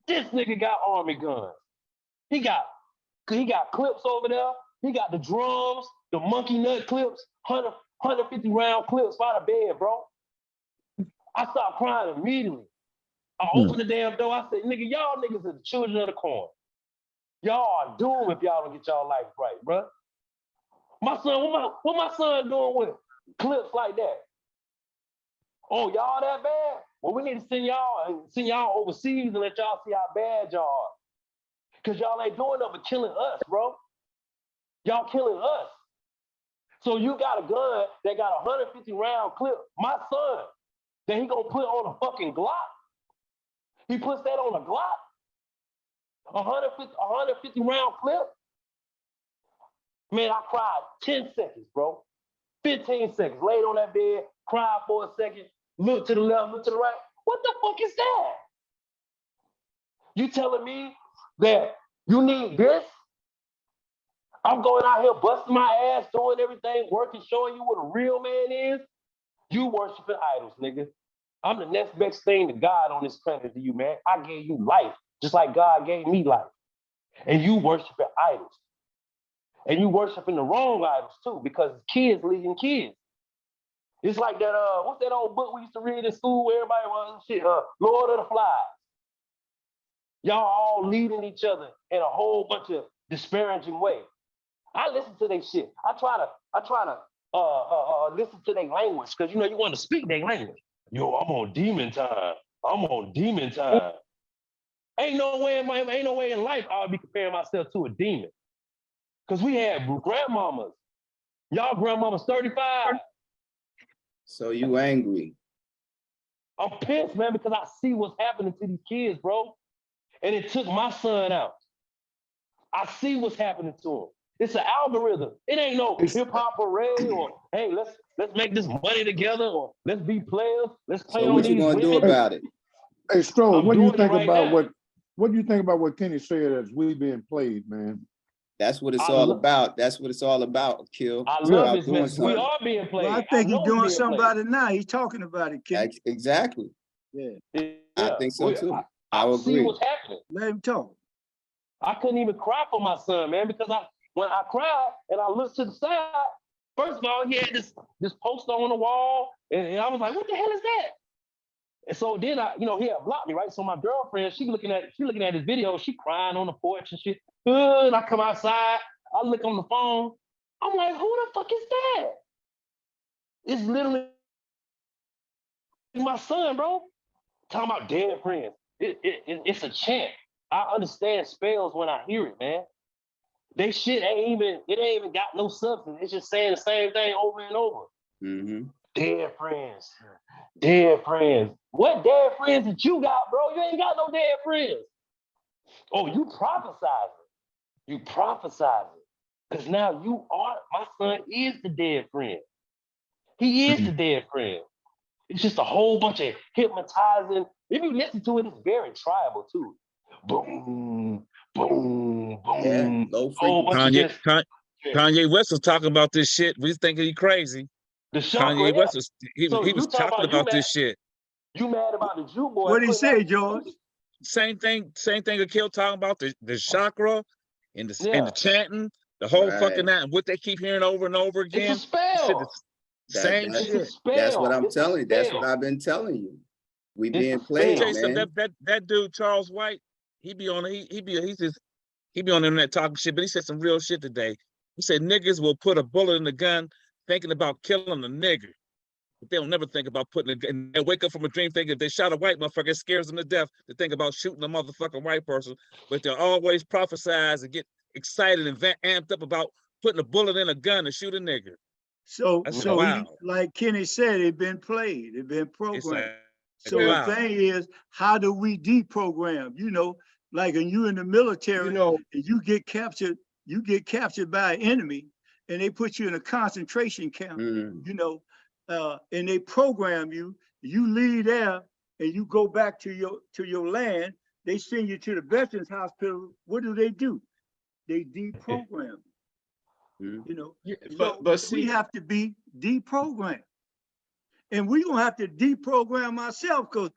This nigga got army guns. He got clips over there. He got the drums, the monkey nut clips, 150 round clips by the bed, bro. I stopped crying immediately. I opened the damn door. I said, nigga, y'all niggas are the children of the corn. Y'all are doomed if y'all don't get y'all life right, bro. My son, what my son doing with clips like that? Oh, y'all that bad? Well, we need to send y'all overseas and let y'all see how bad y'all are. Because y'all ain't doing nothing but killing us, bro. Y'all killing us. So you got a gun that got a 150 round clip. My son, that he gonna put on a fucking Glock. He puts that on a Glock. 150 round clip. Man, I cried 10 seconds, bro. 15 seconds. Laid on that bed, cried for a second, look to the left, look to the right. What the fuck is that? You telling me that you need this? I'm going out here busting my ass, doing everything, working, showing you what a real man is. You worshiping idols, nigga. I'm the next best thing to God on this planet to you, man. I gave you life, just like God gave me life. And you worshiping idols. And you worshiping the wrong idols too, because kids leading kids. It's like that, what's that old book we used to read in school where everybody was shit, Lord of the Flies. Y'all all leading each other in a whole bunch of disparaging ways. I listen to their shit. I try to listen to their language because you want to speak their language. Yo, I'm on demon time. Ain't no way in life I would be comparing myself to a demon. Because we had grandmamas. Y'all grandmamas 35. So you angry? I'm pissed, man, because I see what's happening to these kids, bro. And it took my son out. I see what's happening to him. It's an algorithm. It ain't no hip hop parade or hey, let's make this money together or let's be players. Let's play So on what these you gonna do women. about it? Hey, Stroll, I'm what do you doing it think right about now. what do you think about what Kenny said as we being played, man? That's what it's I all lo- about. That's what it's all about, Akil. I It's love about this doing message. We something. are being played. Well, I think he's know doing we're being something played. about it now. He's talking about it, Ken. Exactly. Yeah, I Yeah. think so too. I I see agree. what's happening. let him talk. I couldn't even cry for my son, man, because when I cried and I looked to the side, first of all, he had this poster on the wall, and I was like, what the hell is that? And so then he had blocked me, right? So my girlfriend, she looking at his video, she crying on the porch and shit. And I come outside, I look on the phone, I'm like, who the fuck is that? It's literally my son, bro. Talking about dead friends. It's a chant. I understand spells when I hear it, man. They shit ain't even got no substance. It's just saying the same thing over and over. Mm-hmm. Dead friends. Dead friends. What dead friends that you got, bro? You ain't got no dead friends. Oh, you prophesizing. You prophesizing. Because now my son is the dead friend. He is the dead friend. It's just a whole bunch of hypnotizing. If you listen to it, it's very tribal too. Boom, boom, Yeah, boom. low Oh, frequency. but you just Kanye West was talking about this shit. We thinking he crazy. the chakra. Kanye Yeah. West was he So was you talking talking about you about mad? this shit. You mad about the Jew boy? What'd he putting out- say, George? Same thing Akil talking about the chakra and the Yeah. chanting, the whole Right. fucking that and what they keep hearing over and over It's a again. spell. Same That- It's a shit. spell. That's what I'm It's a telling you. That's spell. what I've been telling you. We It's being a Let me played, tell you man. something. That dude Charles White, he be on the internet talking shit, but he said some real shit today. He said niggas will put a bullet in the gun thinking about killing a nigger. But they'll never think about putting a gun. They wake up from a dream thinking if they shot a white motherfucker, it scares them to death to think about shooting a motherfucking white person. But they'll always prophesize and get excited and amped up about putting a bullet in a gun to shoot a nigger. So, That's so wild. like Kenny said, it been played, it been It's programmed. like, So wow. the thing is, how do we deprogram? You know, like when you in the military, You know, and you get captured by an enemy, and they put you in a concentration camp. Mm. You know, and they program you. You leave there, and you go back to your land. They send you to the Veterans Hospital. What do? They deprogram. Mm. You know, yeah, so but see, we have to be deprogrammed. And we're gonna have to deprogram ourselves, because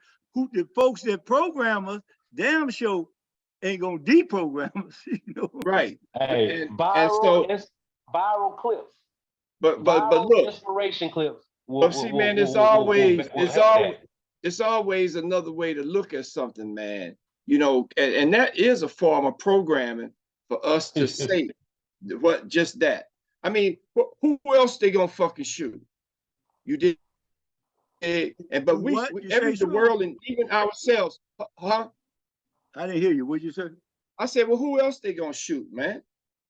the folks that program us, damn sure ain't gonna deprogram us, you know. right. Hey, And so, viral clips, but viral look, inspiration clips. but see, man, it's Will help that. it's always another way to look at something, man. You know, and that is a form of programming for us to say what just that. I mean, who else they gonna fucking shoot? You did, and but we What? You every say the so? world and even ourselves, huh? I didn't hear you. What'd you say? I said, well, who else they gonna shoot, man?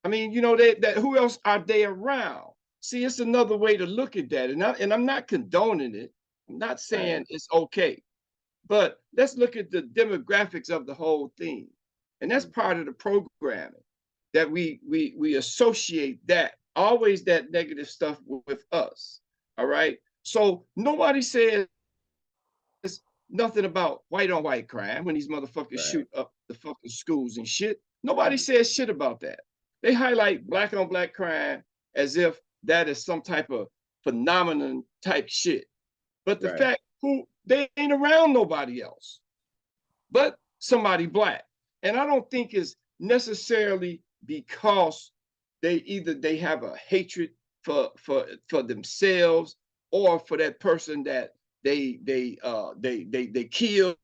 I mean, you know, that who else are they around? See, it's another way to look at that, and I'm not condoning it. I'm not saying it's okay, but let's look at the demographics of the whole thing, and that's part of the programming that we associate that always that negative stuff with us. All right, so nobody says nothing about white on white crime when these motherfuckers shoot up the fucking schools and shit. Nobody says shit about that. They highlight black on black crime as if that is some type of phenomenon type shit. But the fact they ain't around nobody else but somebody black. And I don't think it's necessarily because they have a hatred for themselves or for that person that they kill,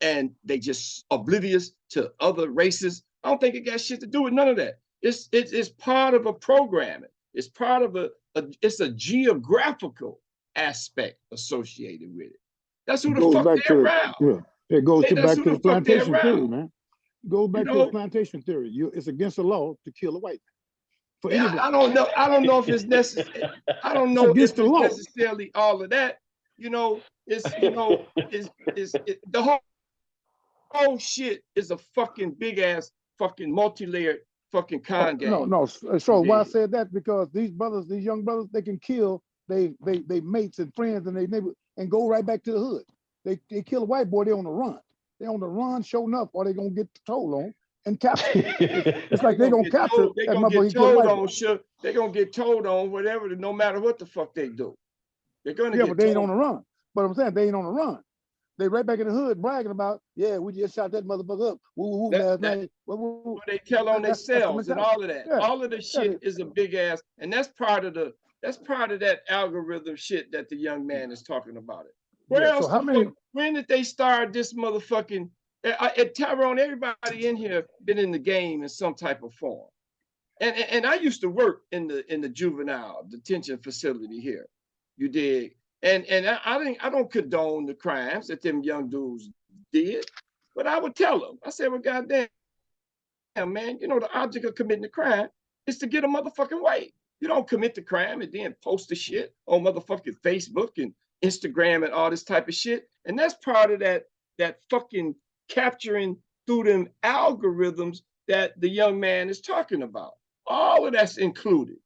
and they just oblivious to other races. I don't think it got shit to do with none of that. It's part of a programming. It's part of it's a geographical aspect associated with it. That's who the fuck they're around. It goes back to the plantation around. theory, man. It goes back to know? the plantation theory. It's against the law to kill a white man. For any Yeah, black. I don't know if it's necessary. I don't know if against it's the law. necessarily all of that. You know, the whole shit is a fucking big ass fucking multi-layered fucking con game. No. So why I said that? Because these brothers, these young brothers, they can kill they mates and friends and they neighbors and go right back to the hood. They kill a white boy, they on the run. They on the run, sure enough, or they gonna get told on and capture. It's like they gonna capture They that gonna motherfucker. get told on. Sure, they gonna get told on whatever. No matter what the fuck they do, they're gonna get. But they ain't on the run. But I'm saying they ain't on the run. They right back in the hood bragging about, yeah, we just shot that motherfucker up. Woo last night. They tell on themselves and all of that. Yeah. All of the shit is a big ass, and that's part of that algorithm shit that the young man is talking about it. Where else? So when did they start this motherfucking? At Tyrone, everybody in here been in the game in some type of form, and I used to work in the juvenile detention facility here. You dig? And I don't condone the crimes that them young dudes did, but I would tell them. I said, well, goddamn, man, you know the object of committing the crime is to get a motherfucking way. You don't commit the crime and then post the shit on motherfucking Facebook and Instagram and all this type of shit. And that's part of that fucking capturing through them algorithms that the young man is talking about. All of that's included.